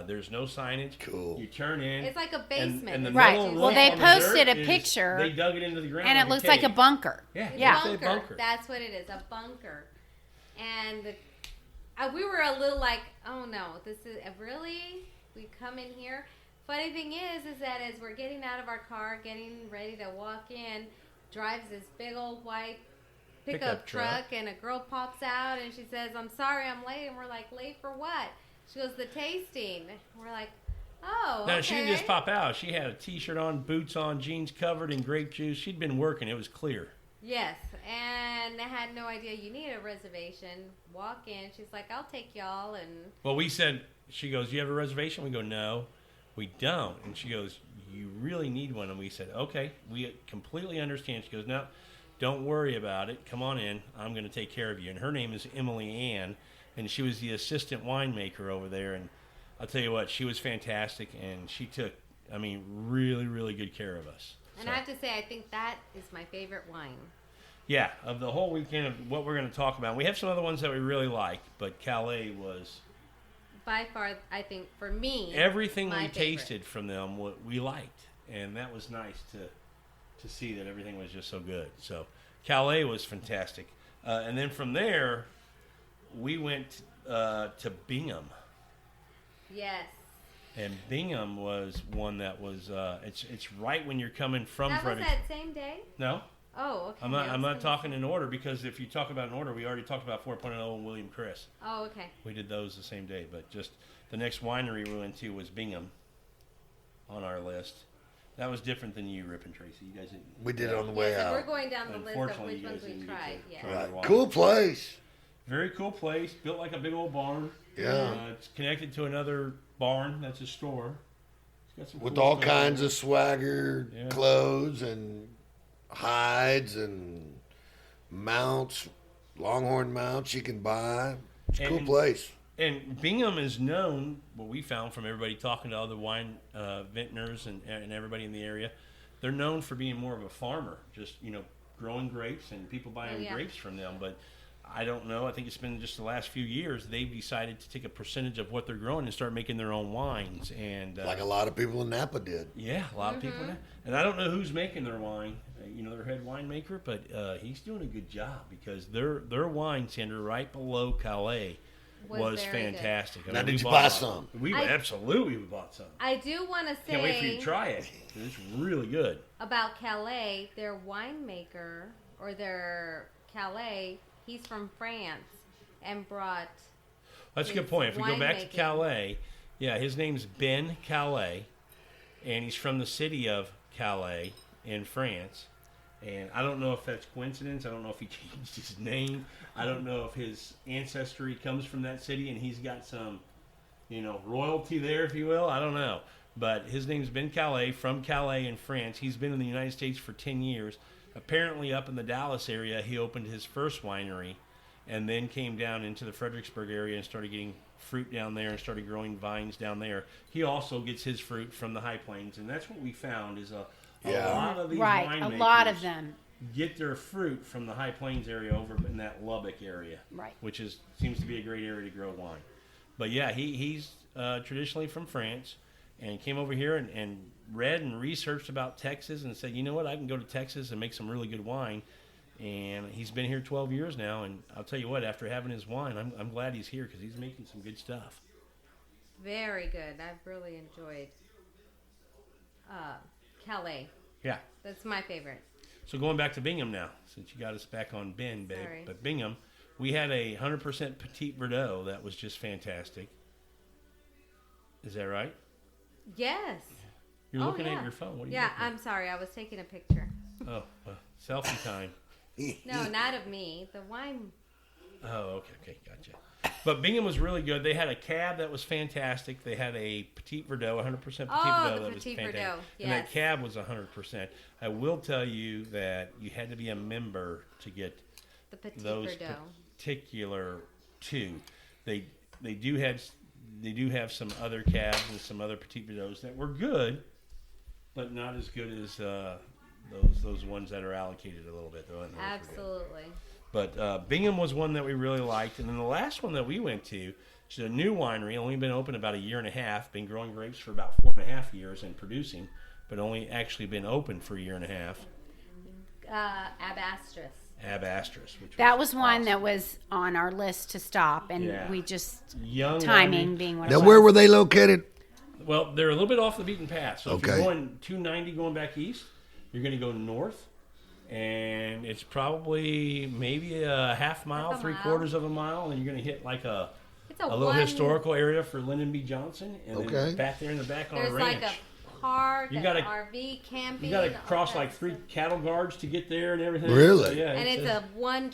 There's no signage. Cool. You turn in. It's like a and basement. the Right. metal Well, roof they on the posted dirt a is- picture, They dug it into the ground. And it looks like a cave. bunker. Yeah. It's Yeah. a It's a bunker. That's what it is, a bunker. And we were a little like, oh no, this is really? We come in here? Funny thing is that as we're getting out of our car, getting ready to walk in, drives this big old white pickup truck, and a girl pops out and she says, I'm sorry I'm late. And we're like, late for what? She goes, the tasting. We're like, oh, No, okay. she didn't just pop out. She had a T-shirt on, boots on, jeans covered in grape juice. She'd been working. It was clear. Yes, and I had no idea you need a reservation. Walk in. She's like, I'll take y'all. And Well, we said, she goes, you have a reservation? We go, no, we don't. And she goes, you really need one. And we said, okay, we completely understand. She goes, no, don't worry about it. Come on in. I'm going to take care of you. And her name is Emily Ann, and she was the assistant winemaker over there. And I'll tell you what, she was fantastic, and she took, really, really good care of us. And So, I have to say, I think that is my favorite wine. yeah, of the whole weekend of what we're going to talk about. We have some other ones that we really like, but Calais was... By far, I think, for me, Everything my we favorite. tasted from them, we liked, and that was nice to see that everything was just so good. So Calais was fantastic, and then from there, we went to Bingham, Yes. and Bingham was one that was it's right when you're coming from That was Fredericksburg. that same day? No, Oh, okay. I'm I not. was I'm not gonna- talking in order, because if you talk about an order, we already talked about 4.0 and William Chris. Oh, okay. We did those the same day, but just the next winery we went to was Bingham on our list. That was different than you, Rip and Tracy. You guys didn't. We did it on the way Yeah, so we're out. going down the list of Unfortunately, which you ones guys we didn't get tried. to Yeah. try. Right. Water. Cool place. Very cool place, built like a big old barn. Yeah. It's connected to another barn that's a store. It's got some With cool all stuff kinds in of swagger Yeah. clothes and hides and mounts, Longhorn mounts you can buy. It's a cool And- place. And Bingham is known, what we found from everybody talking to other wine vintners and everybody in the area, they're known for being more of a farmer, just, growing grapes and people buying grapes from them. But I don't know. I think it's been just the last few years they've decided to take a percentage of what they're growing and start making their own wines. And Like a lot of people in Napa did. yeah, a lot of people. And I don't know who's making their wine, their head winemaker, but he's doing a good job because their wine, Sandra, right below Calais, was very fantastic. Now, did we you bought buy a lot. some? We absolutely bought some. I do want to Can't wait for you say to try it. It's really good. about Calais, their winemaker or their Calais, he's from France and brought. That's a good His point. If we go back to winemaking. Calais, yeah, his name's Ben Calais, and he's from the city of Calais in France. And I don't know if that's coincidence. I don't know if he changed his name. I don't know if his ancestry comes from that city and he's got some, royalty there, if you will. I don't know. But his name's Ben Calais, from Calais in France. He's been in the United States for 10 years. Apparently up in the Dallas area, he opened his first winery and then came down into the Fredericksburg area and started getting fruit down there and started growing vines down there. He also gets his fruit from the High Plains, and that's what we found is a lot of these Right, winemakers a lot of them. get their fruit from the High Plains area over in that Lubbock area, Right. which seems to be a great area to grow wine. But yeah, he's traditionally from France and came over here and read and researched about Texas and said, you know what, I can go to Texas and make some really good wine. And he's been here 12 years now, and I'll tell you what, after having his wine, I'm glad he's here because he's making some good stuff. Very good. I've really enjoyed Calais. Yeah. That's my favorite. So going back to Bingham now, since you got us back on Ben, babe. Sorry. But Bingham, we had a 100% Petit Verdot that was just fantastic. Is that right? Yes. You're looking yeah. at your phone. What are you Yeah, looking I'm sorry. I was taking a picture. at? Oh, selfie time. No, not of me. The wine. Oh, okay, gotcha. But Bingham was really good. They had a cab that was fantastic. They had a Petit Verdot, 100% Petit Verdot the that was Petit fantastic. Verdot, And that yes. cab was 100%. I will tell you that you had to be a member to get The Petit those Verdot. particular two. They do have some other cabs and some other Petit Verdots that were good, but not as good as those ones that are allocated a little bit. Those were good. Absolutely. But Bingham was one that we really liked. And then the last one that we went to, which is a new winery, only been open about a year and a half, been growing grapes for about 4.5 years and producing, but only actually been open for a year and a half. Abastris. Which That was one awesome. that was on our list to stop, and Yeah. we just Young timing winery. being what Now, it was. where were they located? Well, they're a little bit off the beaten path. So if Okay. you're going 290 going back east, you're going to go north, and it's probably maybe a half mile, Half a 3/4 of a mile, and you're going to hit like a It's a little one, historical area for Lyndon B. Johnson, and Okay. then back there in the back on a There's ranch. like a park, You an gotta- RV camping. You got to all cross that like 3 stuff. cattle guards to get there and everything. Really? So, yeah, And it's a one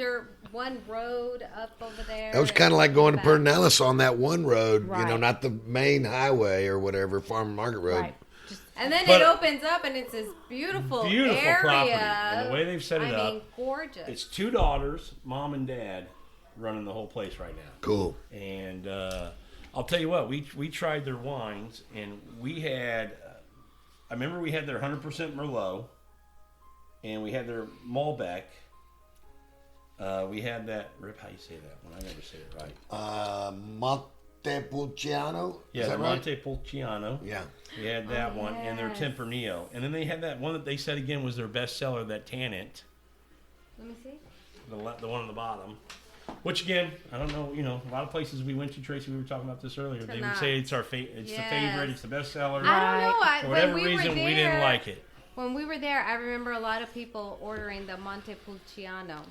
road up over there. That was kind of like going to back. Pedernales on that one road, Right. not the main highway or whatever, Farm Market Road. Right. Just, And then But- it opens up and it's this beautiful area. property. And the way they've set it I up, mean, gorgeous. it's 2 daughters, mom and dad, running the whole place right now. Cool. And I'll tell you what, we tried their wines, and we had, I remember we had their 100% Merlot, and we had their Malbec. We had that, Rip, how you say that one? I never say it right. Montepulciano? Yeah, Is the that right? Montepulciano. Yeah. We had that one, and their yes. Tempranillo. And then they had that one that they said again was their best seller, that Tannant, Let me see. the one on the bottom. Which again, I don't know. A lot of places we went to, Tracy. We were talking about this earlier. They would say it's our it's the favorite, it's the best seller. I don't know. For whatever when we reason, were there, we didn't like it. When we were there, I remember a lot of people ordering the Montepulciano.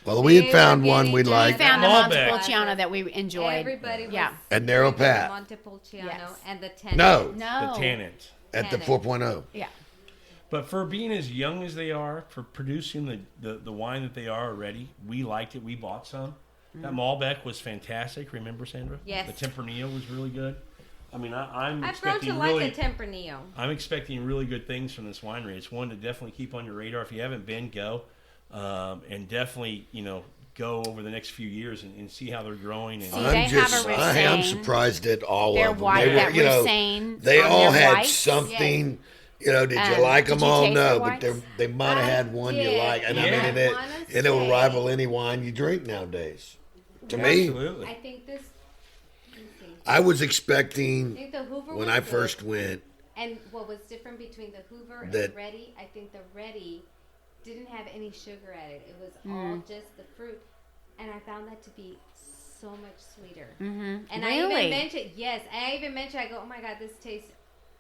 Well, we had They found were one getting we just we liked. found the Malbec. Montepulciano that we enjoyed. Everybody was Yeah. At Narrow drinking Path. the Montepulciano Yes. and the Tennant. No, No. The Tannant. at the Tannant. 4.0. Yeah. But for being as young as they are, for producing the wine that they are already, we liked it. We bought some. That Malbec was fantastic. Remember, Sandra? Yes. The Tempranillo was really good. I mean, I'm I've grown expecting to really. like the Tempranillo. I'm expecting really good things from this winery. It's one to definitely keep on your radar. If you haven't been, go. and definitely, go over the next few years and see how they're growing. And See, they have a I am Russain. surprised at all They're of them. white, They that were, Russain they on all their had whites. something. Did you like did them you all? taste No, the but whites? they might have had one you did. like, and Yeah. I mean, I wanna it will say- rival any wine you drink nowadays. To me, Absolutely. I think this. Let me see. I was I expecting think the Hoover when was I good. first went. And what was different between the Hoover and That- the Ready, I think the Ready didn't have any sugar added. It was all just the fruit. And I found that to be so much sweeter. Mm-hmm. And I even mentioned, I go, oh my God, this tastes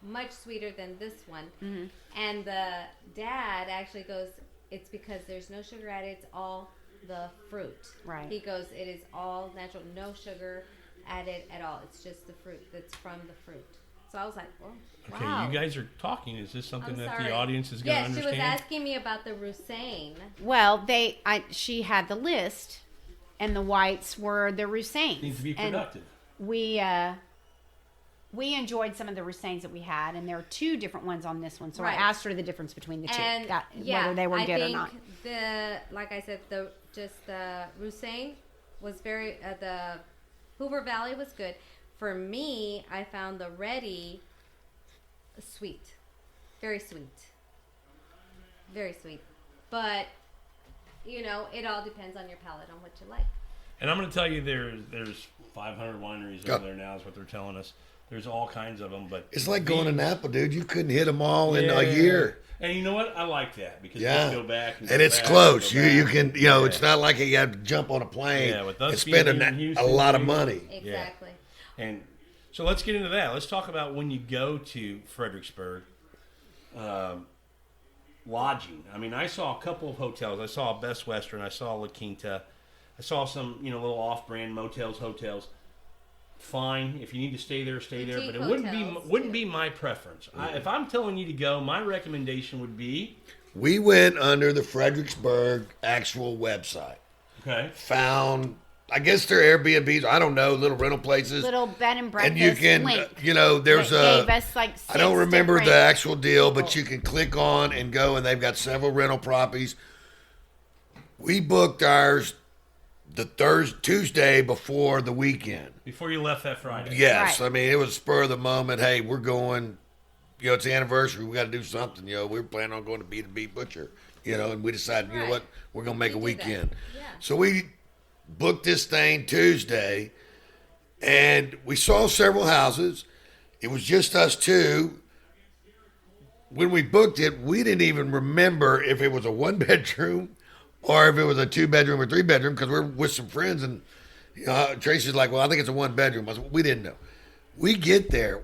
much sweeter than this one. Mm-hmm. And the dad actually goes, it's because there's no sugar added. It's all the fruit. Right. He goes, it is all natural, no sugar added at all. It's just the fruit that's from the fruit. So I was like, oh, Okay, wow. you guys are talking. Is this something I'm that sorry. the audience is going to Yes, understand? she was asking me about the Russain. Well, she had the list, and the whites were the Russains. Needs to be And productive. we enjoyed some of the Russains that we had, and there are two different ones on this one. So Right. I asked her the difference between the two, And whether they were I good or think not. like I said, the Russain was very. The Hoover Valley was good. For me, I found the Ready sweet, very sweet, very sweet. But it all depends on your palate on what you like. And I'm going to tell you, there's 500 wineries Yep. over there now is what they're telling us. There's all kinds of them, but It's like going to Napa, dude. You couldn't hit them all in Yeah. a year. And you know what? I like that because Yeah. you go back And go it's back, close. go You back. can Yeah. it's not like you have to jump on a plane Yeah, with us and spend being in a Houston, lot of too. money. Exactly. And so let's get into that. Let's talk about when you go to Fredericksburg, lodging. I mean, I saw a couple of hotels. I saw Best Western. I saw La Quinta. I saw some, little off-brand motels, hotels. Fine, if you need to stay there, stay there. But it Boutique wouldn't be my preference. If I'm telling you to go, my recommendation would be We went under the Fredericksburg actual website. okay. Found, I guess they're Airbnbs. I don't know, little rental places. Little bed and breakfast And you can, link. there's that a. gave us like I don't 6 remember the different actual deal, but people. you can click on and go, and they've got several rental properties. We booked ours the Tuesday before the weekend. Before you left that Friday. Yes, Right. I mean it was spur of the moment. Hey, we're going. It's the anniversary. We got to do something. We were planning on going to B2B Butcher. And we decided, you know Right. what, we're gonna make a We did that. weekend. Yeah. So we booked this thing Tuesday, and we saw several houses. It was just us two. When we booked it, we didn't even remember if it was a 1-bedroom or if it was a 2-bedroom or 3-bedroom because we're with some friends, and Tracy's like, well, I think it's a 1-bedroom. I said, we didn't know. We get there.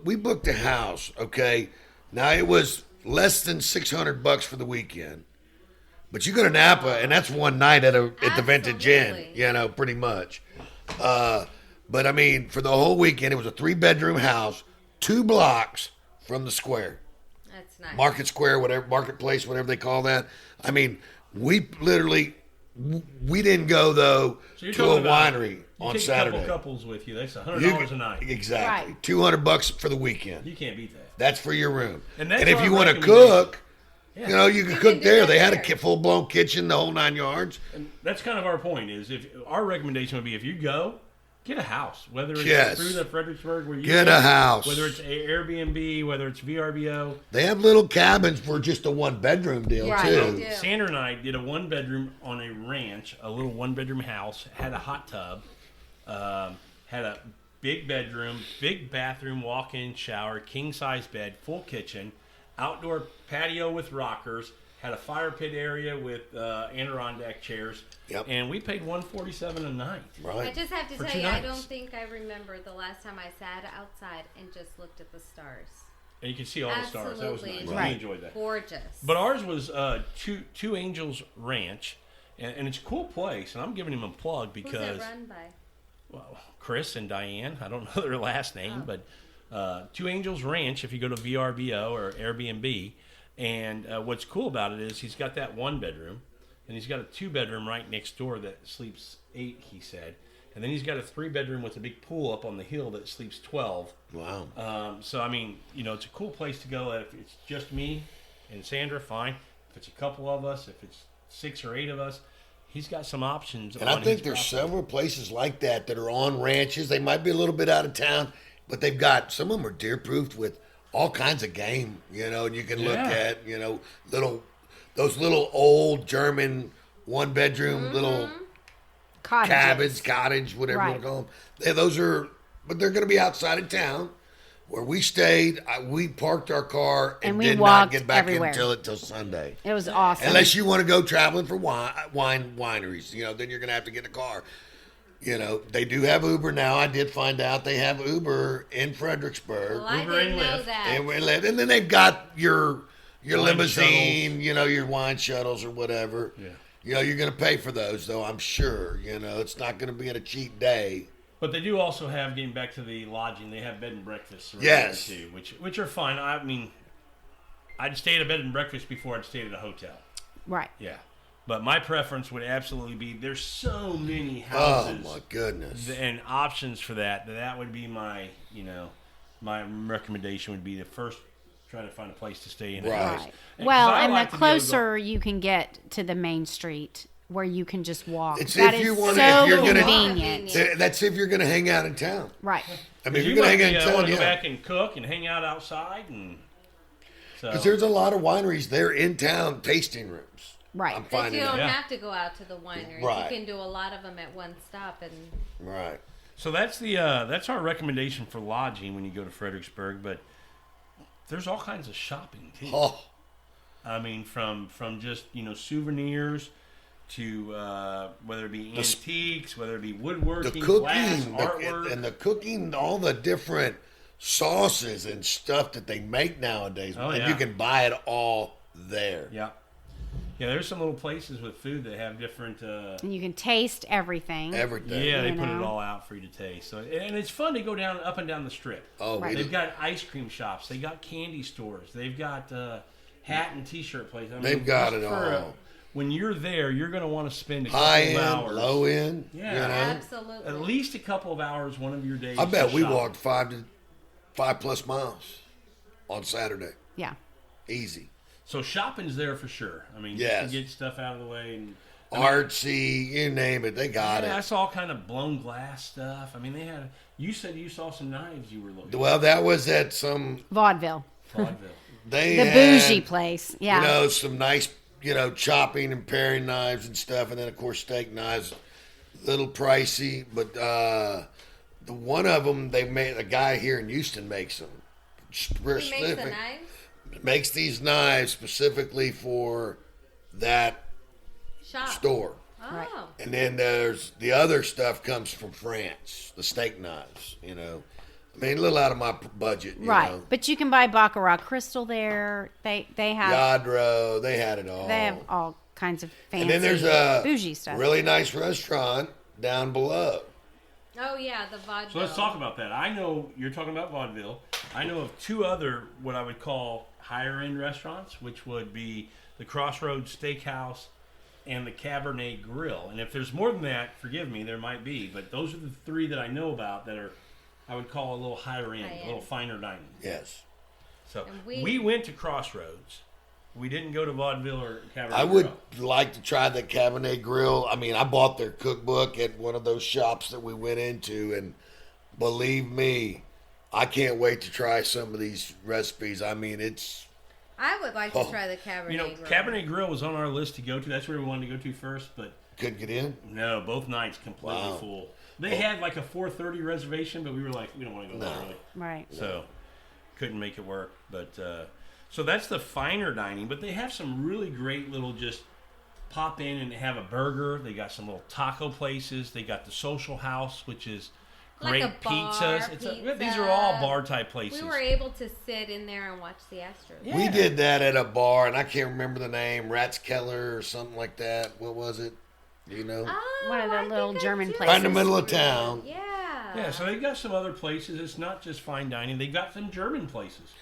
We booked a house, okay? Now, it was less than $600 for the weekend. But you go to Napa, and that's one night at the Vintage Inn, Absolutely. pretty much. But, I mean, for the whole weekend, it was a 3-bedroom house, 2 blocks from the square. That's nice. Market Square, whatever, Marketplace, whatever they call that. I mean, we didn't go, though, So you're to a talking about winery you on take Saturday. a couple couples with you. That's You $100 can- a night. Exactly. Right. $200 for the weekend. You can't beat that. That's for your room. And And, that's if our you want to recommendation. cook, Yeah. you can You cook can do there. that They had there. a full blown kitchen, the whole 9 yards. And that's kind of our point. Is if our recommendation would be if you go, get a house, whether it's Yes. through the Fredericksburg where you Get live, a house. whether it's Airbnb, whether it's VRBO. They have little cabins for just a 1-bedroom deal Right, too. they do. Sandra and I did a 1-bedroom on a ranch, a little 1-bedroom house, had a hot tub, had a big bedroom, big bathroom, walk-in shower, king-size bed, full kitchen, outdoor patio with rockers, had a fire pit area with Adirondack chairs, Yep. and we paid $147 a night. I Right. just have to For tell 2 you, I nights. don't think I remember the last time I sat outside and just looked at the stars. And you can see all the stars. That was nice. Absolutely. We Right. enjoyed that. Gorgeous. But ours was Two Angels Ranch, and it's a cool place. And I'm giving him a plug Who's because it run by? well, Chris and Diane, I don't know their last name, but Two Angels Ranch. If you go to VRBO or Airbnb, and what's cool about it is he's got that 1-bedroom, and he's got a 2-bedroom right next door that sleeps 8. He said. And then he's got a 3-bedroom with a big pool up on the hill that sleeps 12. Wow. So, I mean, it's a cool place to go. If it's just me and Sandra, fine. If it's a couple of us, if it's 6 or 8 of us, he's got some options. And I think there's several places like that are on ranches. They might be a little bit out of town, but they've got, some of them are deer-proofed with all kinds of game, and you can look at, those little old German one-bedroom little cottage, whatever you want to call them. But they're going to be outside of town. Where we stayed, we parked our car and we did walked not get back everywhere. until Sunday. It was awesome. Unless you want to go traveling for wineries, then you're going to have to get a car. They do have Uber now. I did find out they have Uber in Fredericksburg. Well, I Uber didn't and know Lyft. that. And then they've got your limousine, shuttles. your wine shuttles or whatever. Yeah. You're going to pay for those, though, I'm sure. It's not going to be at a cheap day. But they do also have, getting back to the lodging, they have bed and breakfasts around Yes. there too, which are fine. I mean, I'd stay at a bed and breakfast before I'd stay at a hotel. Right. Yeah. But my preference would absolutely be, there's so many houses. Oh, my goodness. And options for that would be my, my recommendation would be to first try to find a place to stay in. Right. Right. 'Cause Well, I and like the to be able to go- closer you can get to the main street where you can just walk. It's That if is you wanna- so if you're gonna- convenient. That's if you're going to hang out in town. Right. I mean, if you you're going to might hang out in want town, to go yeah. back and cook and hang out outside, and so Because there's a lot of wineries there in town, tasting rooms. Right. I'm But finding you don't out. Yeah. have to go out to the wineries. Right. You can do a lot of them at one stop. And Right. So that's that's our recommendation for lodging when you go to Fredericksburg. But there's all kinds of shopping too. Oh, I mean, from just souvenirs to whether it be antiques, whether it be the woodworking, glass, cooking, artwork. and the cooking, all the different sauces and stuff that they make nowadays. Oh, and yeah. you can buy it all there. Yeah, there's some little places with food that have different. And you can taste everything. Everything. Yeah, they You put it know? all out for you to taste. So, and it's fun to go down up and down the strip. Oh, Right. They've got ice cream shops. They got candy stores. They've got hat and T-shirt places. I mean, They've got just it for, all. When you're there, you're going to want to spend a High couple of end, hours. low end. Yeah. absolutely. At least a couple of hours one of your days. I bet to we shop. walked 5+ miles on Saturday. Yeah. Easy. So shopping's there for sure. I mean, Yes. just to get stuff out of the way. And Artsy, you name it, they got I it. saw all kind of blown glass stuff. I mean, they had. You said you saw some knives you were looking Well, that was at some. Vaudeville. at. Vaudeville. They The had, bougie place. Yeah. some nice, chopping and paring knives and stuff, and then of course steak knives, little pricey, but the one of them they made, a guy here in Houston makes them. He makes the knives. Makes these knives specifically for that Shop. store. Oh. Right. And then there's the other stuff comes from France, the steak knives, I mean, a little out of my budget, Right. But you can buy Baccarat crystal there. They have Yadro, they had it all. they have all kinds of fancy And then there's a bougie stuff. really nice restaurant down below. Oh yeah, the vaudeville. So let's talk about that. I know you're talking about vaudeville. I know of two other what I would call higher end restaurants, which would be the Crossroads Steakhouse and the Cabernet Grill. And if there's more than that, forgive me, there might be. But those are the three that I know about that are, I would call a little higher end, High a little end. finer dining. Yes. So And we went to Crossroads. We didn't go to vaudeville or Cabernet I would Grill. like to try the Cabernet Grill. I mean, I bought their cookbook at one of those shops that we went into, and believe me, I can't wait to try some of these recipes. I mean, it's I would like to try the Cabernet. You know, Grill. Cabernet Grill was on our list to go to. That's where we wanted to go to first, but couldn't get in. no, both nights completely Wow. full. They had like a 4:30 reservation, but we were like, we don't want to go that early. Right. So couldn't make it work. But so that's the finer dining. But they have some really great little just pop in and have a burger. They got some little taco places. They got the Social House, which is Like great a bar, pizzas. These are all bar type places. We were able to sit in there and watch the Astros. Yeah. We did that at a bar, and I can't remember the name, Ratskeller or something like that. What was it? Do you know? Oh, One of the I little think I German do places. Right in the middle of remember. town. Yeah. Yeah, so they got some other places. It's not just fine dining. They got some German places.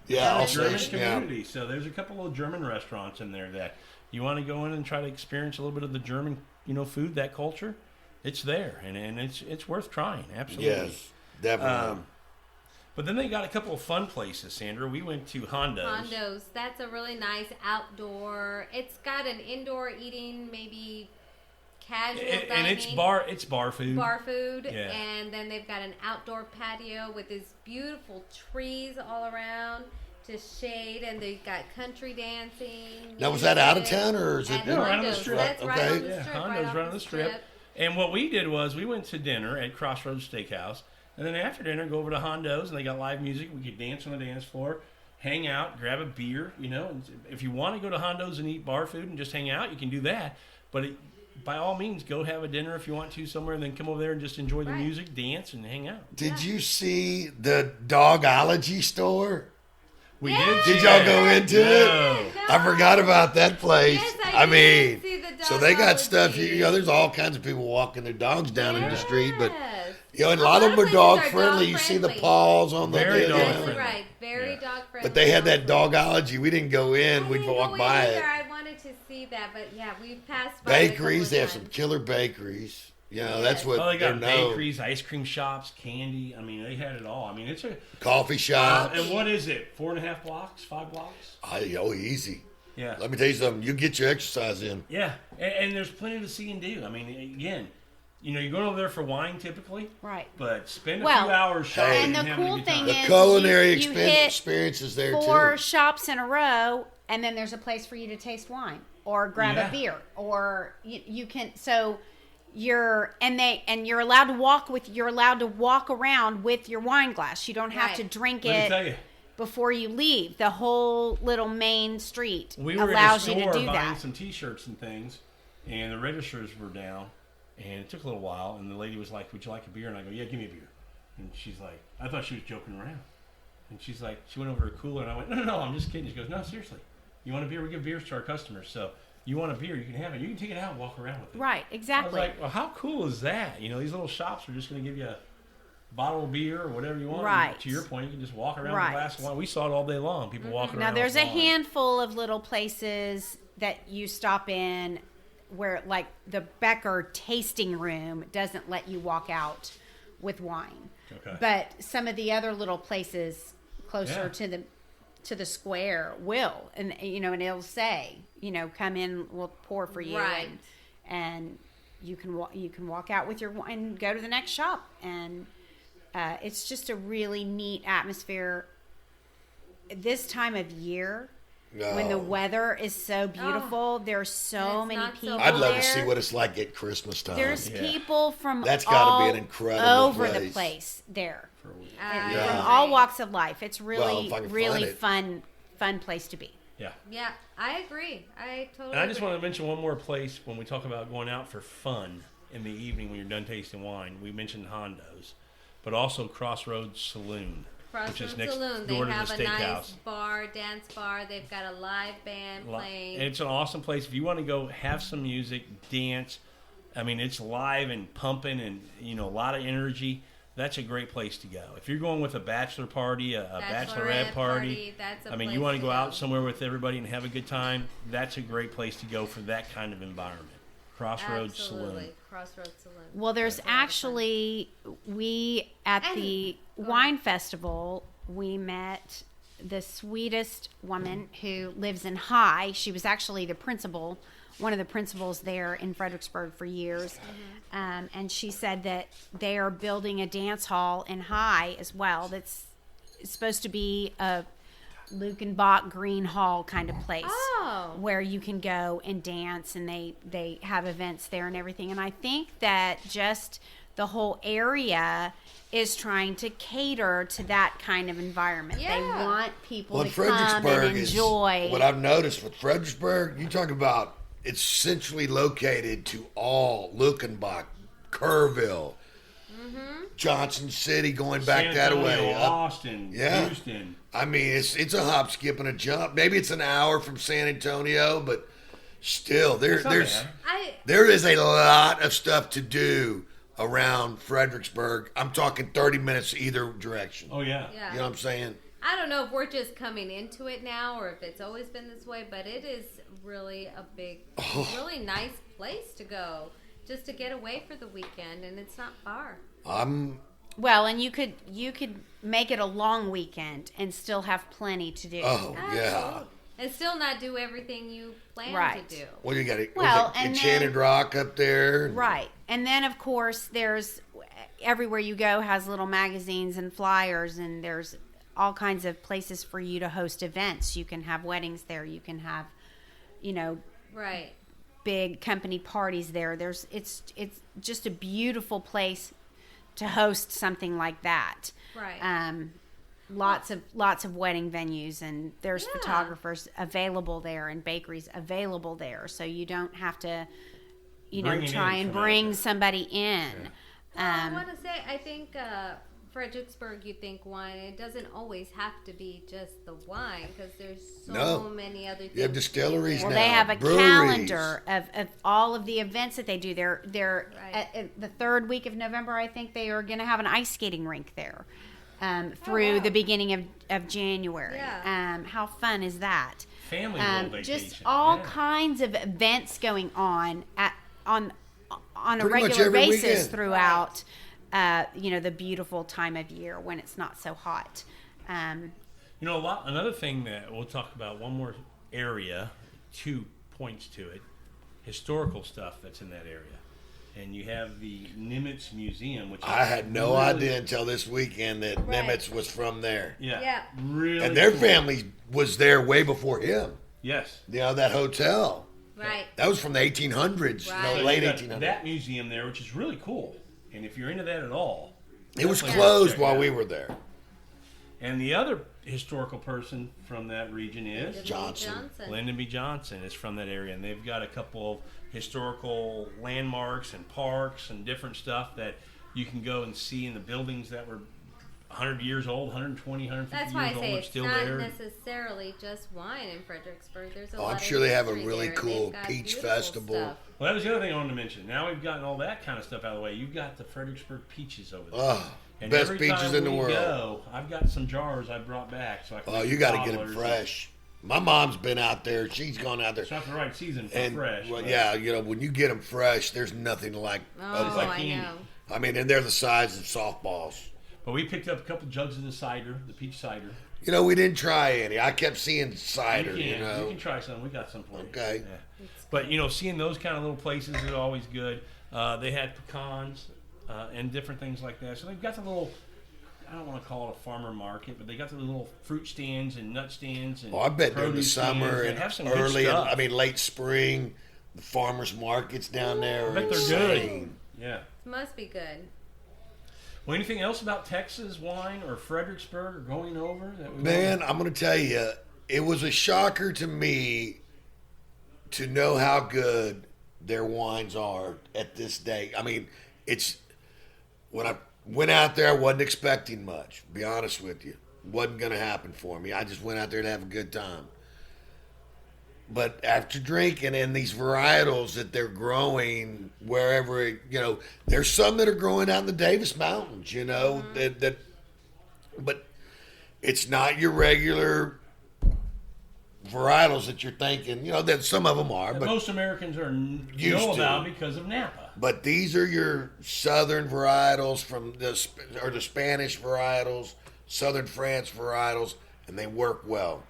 Yeah, A also, German yeah. community. So there's a couple of German restaurants in there that you want to go in and try to experience a little bit of the German, food, that culture. It's there, and it's worth trying. Absolutely. Yes, definitely. But then they got a couple of fun places, Sandra. We went to Hondo's. That's a really nice outdoor. It's got an indoor eating, maybe casual dining. And it's bar food. Bar food. Yeah. And then they've got an outdoor patio with these beautiful trees all around to shade, and they've got country dancing. Now, was that out of town or is it? No, right on the Hondo's. strip. That's right Okay. on the Yeah, strip. Hondo's right on the strip. And what we did was we went to dinner at Crossroads Steakhouse, and then after dinner go over to Hondo's, and they got live music. We could dance on the dance floor, hang out, grab a beer. And if you want to go to Hondo's and eat bar food and just hang out, you can do that. But by all means, go have a dinner if you want to somewhere, and then come over there and just enjoy the music, dance, and hang out. Did you see the Dogology store? We Yes. did. Did y'all go into it? No. I forgot about that place. Yes, I I mean, did see the so they got stuff. Dogology. There's all kinds of people walking their dogs down in the street, but Yes. and a lot of them are places dog are friendly. You see the dog-friendly. paws on the Very dog That's friendly. right. Very Yeah. dog friendly. But they had that Dogology. We didn't go in. We'd walk by it. I wanted to see that, but yeah, we passed by it a couple Bakeries. of They have some times. killer bakeries. That's Yes. what Oh, they they're got known. bakeries, ice cream shops, candy. I mean, they had it all. I mean, it's a. Coffee shop. And what is it? 4.5 blocks? 5 blocks? Easy. Yeah. Let me tell you something. You get your exercise in. Yeah, and there's plenty to see and do. I mean, again, you're going over there for wine typically, Right. but spend a Well, few hours shopping Hey. and And the having cool a good thing time. The is culinary you hit experience is there 4 too. shops in a row, and then there's a place for you to taste wine or grab Yeah. a beer, or you can. So you're allowed to walk around with your wine glass. You don't have Right. to drink Let me tell it you, before you leave. The whole little main street we were allows in you a to store do buying that. some T-shirts and things, and the registers were down, and it took a little while, and the lady was like, "Would you like a beer?" And I go, "Yeah, give me a beer." And she's like, I thought she was joking around, and she's like, she went over to a cooler, and I went, "No, I'm just kidding." She goes, "No, seriously, you want a beer? We give beers to our customers, so." You want a beer, you can have it. You can take it out and walk around with it. Right, I was exactly. like, well, how cool is that? These little shops are just going to give you a bottle of beer or whatever you want. Right. And to your point, you can just walk around with Right. a glass of wine. We saw it all day long. People walking Now around. there's with a wine. handful of little places that you stop in where, like, the Becker tasting room doesn't let you walk out with wine. Okay. But some of the other little places closer Yeah. to the square will, and and it'll say, come in, we'll pour for you, Right. and you can walk out with your wine and go to the next shop, and it's just a really neat atmosphere this time of year. When the No. weather is so beautiful, there's so it's many not so people. I'd love there. to see what it's like at Christmas time. There's Yeah. people from That's gotta all be an incredible over the place. place there, For a week. and Yeah. from all walks of life. It's Well, really, if I can really find fun place to be. Yeah. Yeah, I agree. I totally. And I just agree. want to mention one more place when we talk about going out for fun in the evening when you're done tasting wine. We mentioned Hondo's, but also Crossroads Saloon, which is Crossroads next Saloon. They door to have the a nice steakhouse. bar, dance bar. They've got a live band playing. And it's an awesome place. If you want to go have some music, dance, I mean, it's live and pumping and, a lot of energy. That's a great place to go. If you're going with a bachelor party, a bachelorette party, That's a I mean, place you want to go go out somewhere with everybody and have a good time, that's a great place to go for that kind of environment. Crossroads Absolutely. Saloon. Crossroads Saloon. Well, there's That's a lot of fun. actually at And- the go wine festival we met the sweetest woman who lives in High. She was actually one of the principals there in Fredericksburg for years. And she said that they are building a dance hall in High as well. That's supposed to be a Lukenbach Green Hall kind of place Oh. where you can go and dance, and they have events there and everything. And I think that just the whole area is trying to cater to that kind of environment. They Yeah. want people Well, to come and Fredericksburg enjoy. is what I've noticed with Fredericksburg. You talk about it's centrally located to all Lukenbach, Kerrville, Johnson City, going back San that Antonio, way. Up. Austin, Yeah. Houston. I mean, it's a hop, skip, and a jump. Maybe it's an hour from San Antonio, but still, It's not there's bad. there is a lot of stuff to do around Fredericksburg. I'm talking 30 minutes either direction. Oh, yeah. Yeah. You know what I'm saying? I don't know if we're just coming into it now or if it's always been this way, but it is really a big, really nice place to go just to get away for the weekend, and it's not far. Well, and you could make it a long weekend and still have plenty to do. Oh, yeah. Absolutely. And still not do everything you plan Right. to do. Well, you got it. Well, and Enchanted then- Rock up there. Right. And then, of course, there's everywhere you go has little magazines and flyers, and there's all kinds of places for you to host events. You can have weddings there. You can have, Right. big company parties there. It's just a beautiful place to host something like that. Right. Lots of wedding venues, and there's Yeah. photographers available there and bakeries available there, so you don't have to, Bring it try in and from bring out there. somebody in. I want to say, I think Fredericksburg, you think wine. It doesn't always have to be just the wine, because there's so No. many other things. You have distilleries Well, now. they have a breweries. calendar of all of the events that they do. They're Right. at the third week of November, I think they are going to have an ice skating rink there through wow. the beginning of January. Yeah. How fun is that? Family little vacation. Just all Yeah. kinds of events going on on a Pretty much regular every basis weekend. throughout. The beautiful time of year when it's not so hot. Another thing that we'll talk about, one more area, 2 points to it, historical stuff that's in that area. And you have the Nimitz Museum, which I had no really- idea until this weekend that Right. Nimitz was from there. Yeah. Yeah. Really. And their cool. family was there way before him. Yes. That hotel. Right. That was from the 1800s, Right. So late you got 1800s. that museum there, which is really cool. And if you're into that at all, It was definitely closed check it while out. we were there. And the other historical person from that region is Lyndon B. Johnson. Lyndon B. Johnson is from that area, and they've got a couple of historical landmarks and parks and different stuff that you can go and see in the buildings that were 100 years old, 120, 150 That's why I years old, say are it's still not there. necessarily just wine in Fredericksburg. There's a Oh, lot I'm of sure they have a history really there. cool They've got peach beautiful festival. stuff. Well, that was the other thing I wanted to mention. Now we've gotten all that kind of stuff out of the way. You've got the Fredericksburg peaches over there. Oh, And best every peaches time in the we world. Go, I've got some jars I brought back. So I can Oh, make you got to get them bottlers. fresh. My mom's been out there. She's gone out there. It's not the right season for And fresh. well, but yeah, when you get them fresh, there's nothing like. Oh, like I candy. know. I mean, and they're the size of softballs. But we picked up a couple jugs of the cider, the peach cider. We didn't try any. I kept seeing cider. You can try some. We got some for you. Okay. Yeah. But seeing those kind of little places is always good. They had pecans and different things like that. So they've got the little. I don't want to call it a farmer market, but they got the little fruit stands and nut stands and. Oh, I bet during the produce summer stands. They and have some good early, stuff. late spring, the farmers markets down there are I bet they're insane. good. Yeah. Must be good. Well, anything else about Texas wine or Fredericksburg or going over that we Man, I'm going to tell you, it was a shocker to me to know how good their wines are at this day. I mean, when I went out there, I wasn't expecting much, to be honest with you. Wasn't going to happen for me. I just went out there to have a good time. But after drinking and these varietals that they're growing wherever, there's some that are growing out in the Davis Mountains, but it's not your regular varietals that you're thinking, that some of them are, that but most Americans are Used know to. about because of Napa. but these are your southern varietals from the Spanish varietals, southern France varietals, and they work well.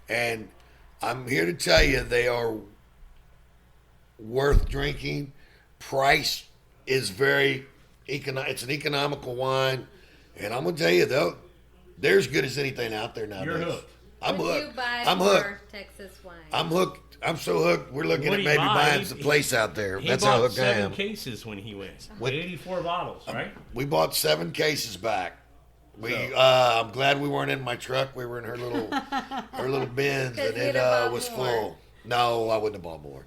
And I'm here to tell you they are worth drinking. Price is very it's an economical wine, and I'm gonna tell you though, they're as good as anything out there nowadays. You're hooked. I'm Would hooked. you buy I'm more hooked. Texas wine? I'm hooked. I'm so hooked. We're looking What at did he maybe buy? buying He- some place out there. He That's bought how hooked I 7 am. cases when he went. What- 84 bottles, right? We bought 7 cases back. So- I'm glad we weren't in my truck. We were in her little Benz, 'Cause and you'd it have bought was more. full. No, I wouldn't have bought more.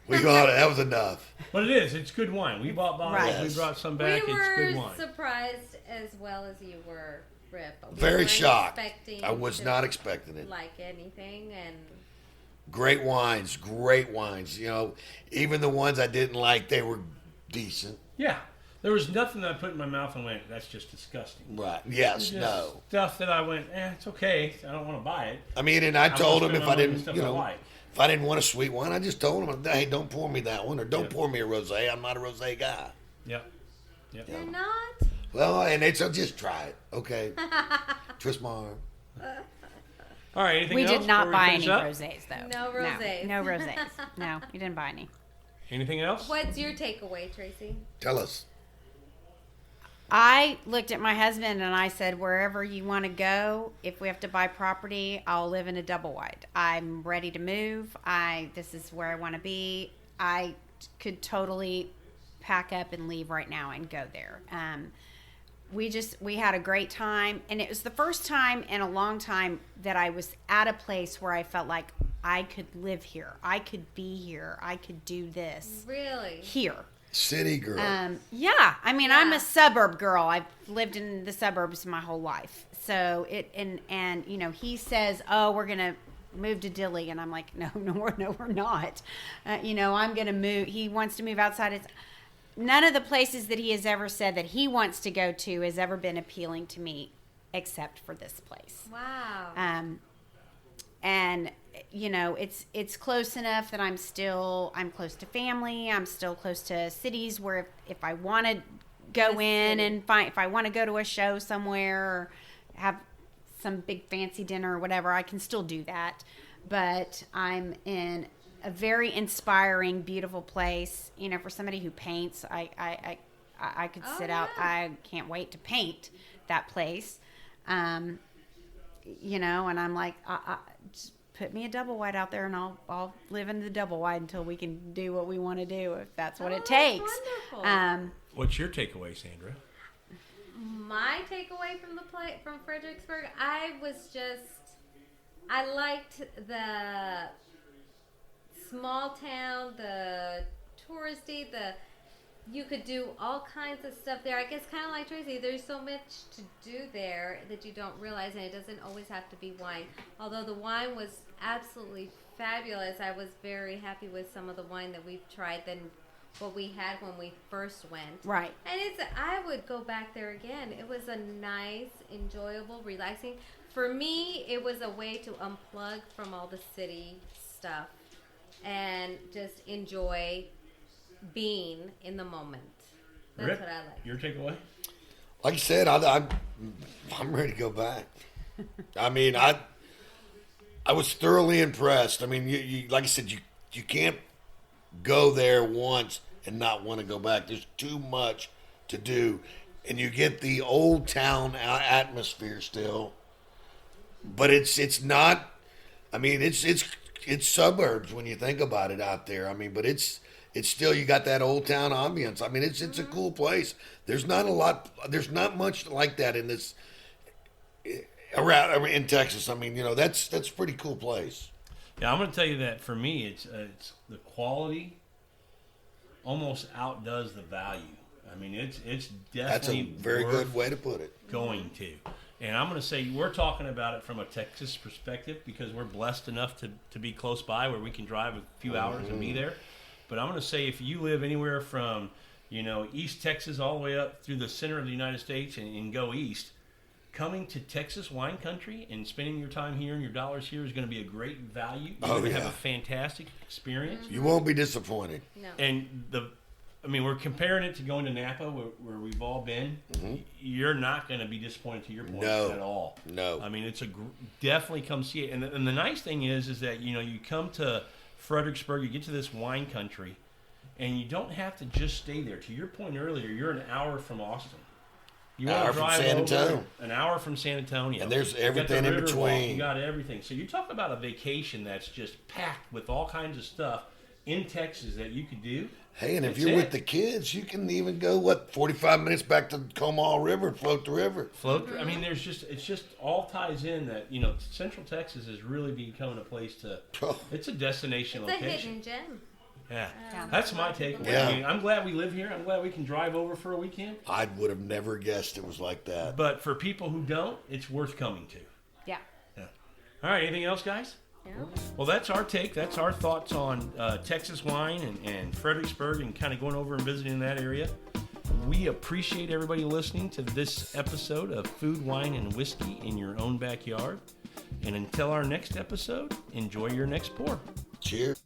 We got it. That was enough. But it is. It's good wine. We bought bottles. Right. We brought some We back. It's were good wine. surprised as well as you were, Rip. We Very weren't shocked. expecting I was to not expecting it. like anything, and Great wines, great wines. Even the ones I didn't like, they were decent. Yeah. There was nothing that I put in my mouth and went, that's just disgusting. Right? Yes. Just No. Stuff that I went, it's okay. I don't want to buy it. I mean, and I told gonna them if spend I my money on didn't, stuff I like. if I didn't want a sweet wine, I just told them, hey, don't pour me that one, or don't Yeah. pour me a rosé. I'm not a rosé guy. Yep. Yep. you're not. Well, and it's just try it, okay? Twist my arm. All right, anything We else? did not before we buy finish any up? rosés, though. No rosés. No rosés. No, we didn't buy any. Anything else? What's your takeaway, Tracy? Tell us. I looked at my husband and I said, wherever you want to go, if we have to buy property, I'll live in a double wide. I'm ready to move. This is where I want to be. I could totally pack up and leave right now and go there. We had a great time, and it was the first time in a long time that I was at a place where I felt like I could live here. I could be here. I could do this Really? here. City girl. Yeah, I mean, I'm Yeah. a suburb girl. I've lived in the suburbs my whole life. So and you know, he says, "Oh, we're gonna move to Dilley," and I'm like, "No, we're not." You know, I'm gonna move. He wants to move outside. It's none of the places that he has ever said that he wants to go to has ever been appealing to me, except for this place. Wow. And you know, it's close enough that I'm close to family. I'm still close to cities where if I want to go in and if I want to go to a show somewhere or have some big fancy dinner or whatever, I can still do that. But I'm in a very inspiring, beautiful place. You know, for somebody who paints, I could sit out. Yeah. I can't wait to paint that place. You know, and I'm like, just put me a double wide out there, and I'll live in the double wide until we can do what we want to do, if that's what it takes. Wonderful. What's your takeaway, Sandra? My takeaway from from Fredericksburg, I liked the small town, the touristy, you could do all kinds of stuff there. I guess kind of like Tracy, there's so much to do there that you don't realize, and it doesn't always have to be wine. Although the wine was absolutely fabulous, I was very happy with some of the wine that we've tried than what we had when we first went. Right. And I would go back there again. It was a nice, enjoyable, relaxing. For me, it was a way to unplug from all the city stuff and just enjoy being in the moment. That's Rick, what I like. your takeaway? Like I said, I'm ready to go back. I mean, I was thoroughly impressed. I mean, you like I said, you can't go there once and not want to go back. There's too much to do, and you get the old town atmosphere still, but it's not. I mean, it's suburbs when you think about it out there. I mean, but it's still, you got that old town ambience. I mean, it's a cool place. There's not much like that in this around in Texas. I mean, you know, that's a pretty cool place. Yeah, I'm going to tell you that for me, it's the quality almost outdoes the value. I mean, it's definitely That's a very good way to put it. Going to. And I'm going to say we're talking about it from a Texas perspective because we're blessed enough to be close by where we can drive a few hours and be there. But I'm going to say if you live anywhere from, you know, East Texas all the way up through the center of the United States and go east, coming to Texas wine country and spending your time here and your dollars here is going to be a great value. You're going to have a fantastic experience. You won't be disappointed. No. And we're comparing it to going to Napa where we've all been. Mm-hmm. You're not going to be disappointed to your point No. at all. No. I mean, it's definitely come see it. And the nice thing is that, you know, you come to Fredericksburg, you get to this wine country, and you don't have to just stay there. To your point earlier, you're an hour from Austin. You want to drive San Antonio. an hour from San Antonio. And there's You got the everything in river between. walk, you got everything. So you talk about a vacation that's just packed with all kinds of stuff in Texas that you could do. Hey, and if That's you're it. with the kids, you can even go 45 minutes back to Comal River and float the river. Float. I mean, it's just all ties in that, you know, Central Texas is really becoming a place to. Oh. It's a destination It's a location. hidden gem. Yeah, that's my takeaway. Yeah. I mean, I'm glad we live here. I'm glad we can drive over for a weekend. I would have never guessed it was like that. But for people who don't, it's worth coming to. Yeah. Yeah. All right. Anything else, guys? Yeah. Well, that's our take. That's our thoughts on Texas wine and Fredericksburg and kind of going over and visiting that area. We appreciate everybody listening to this episode of Food, Wine, and Whiskey in Your Own Backyard. And until our next episode, enjoy your next pour. Cheers.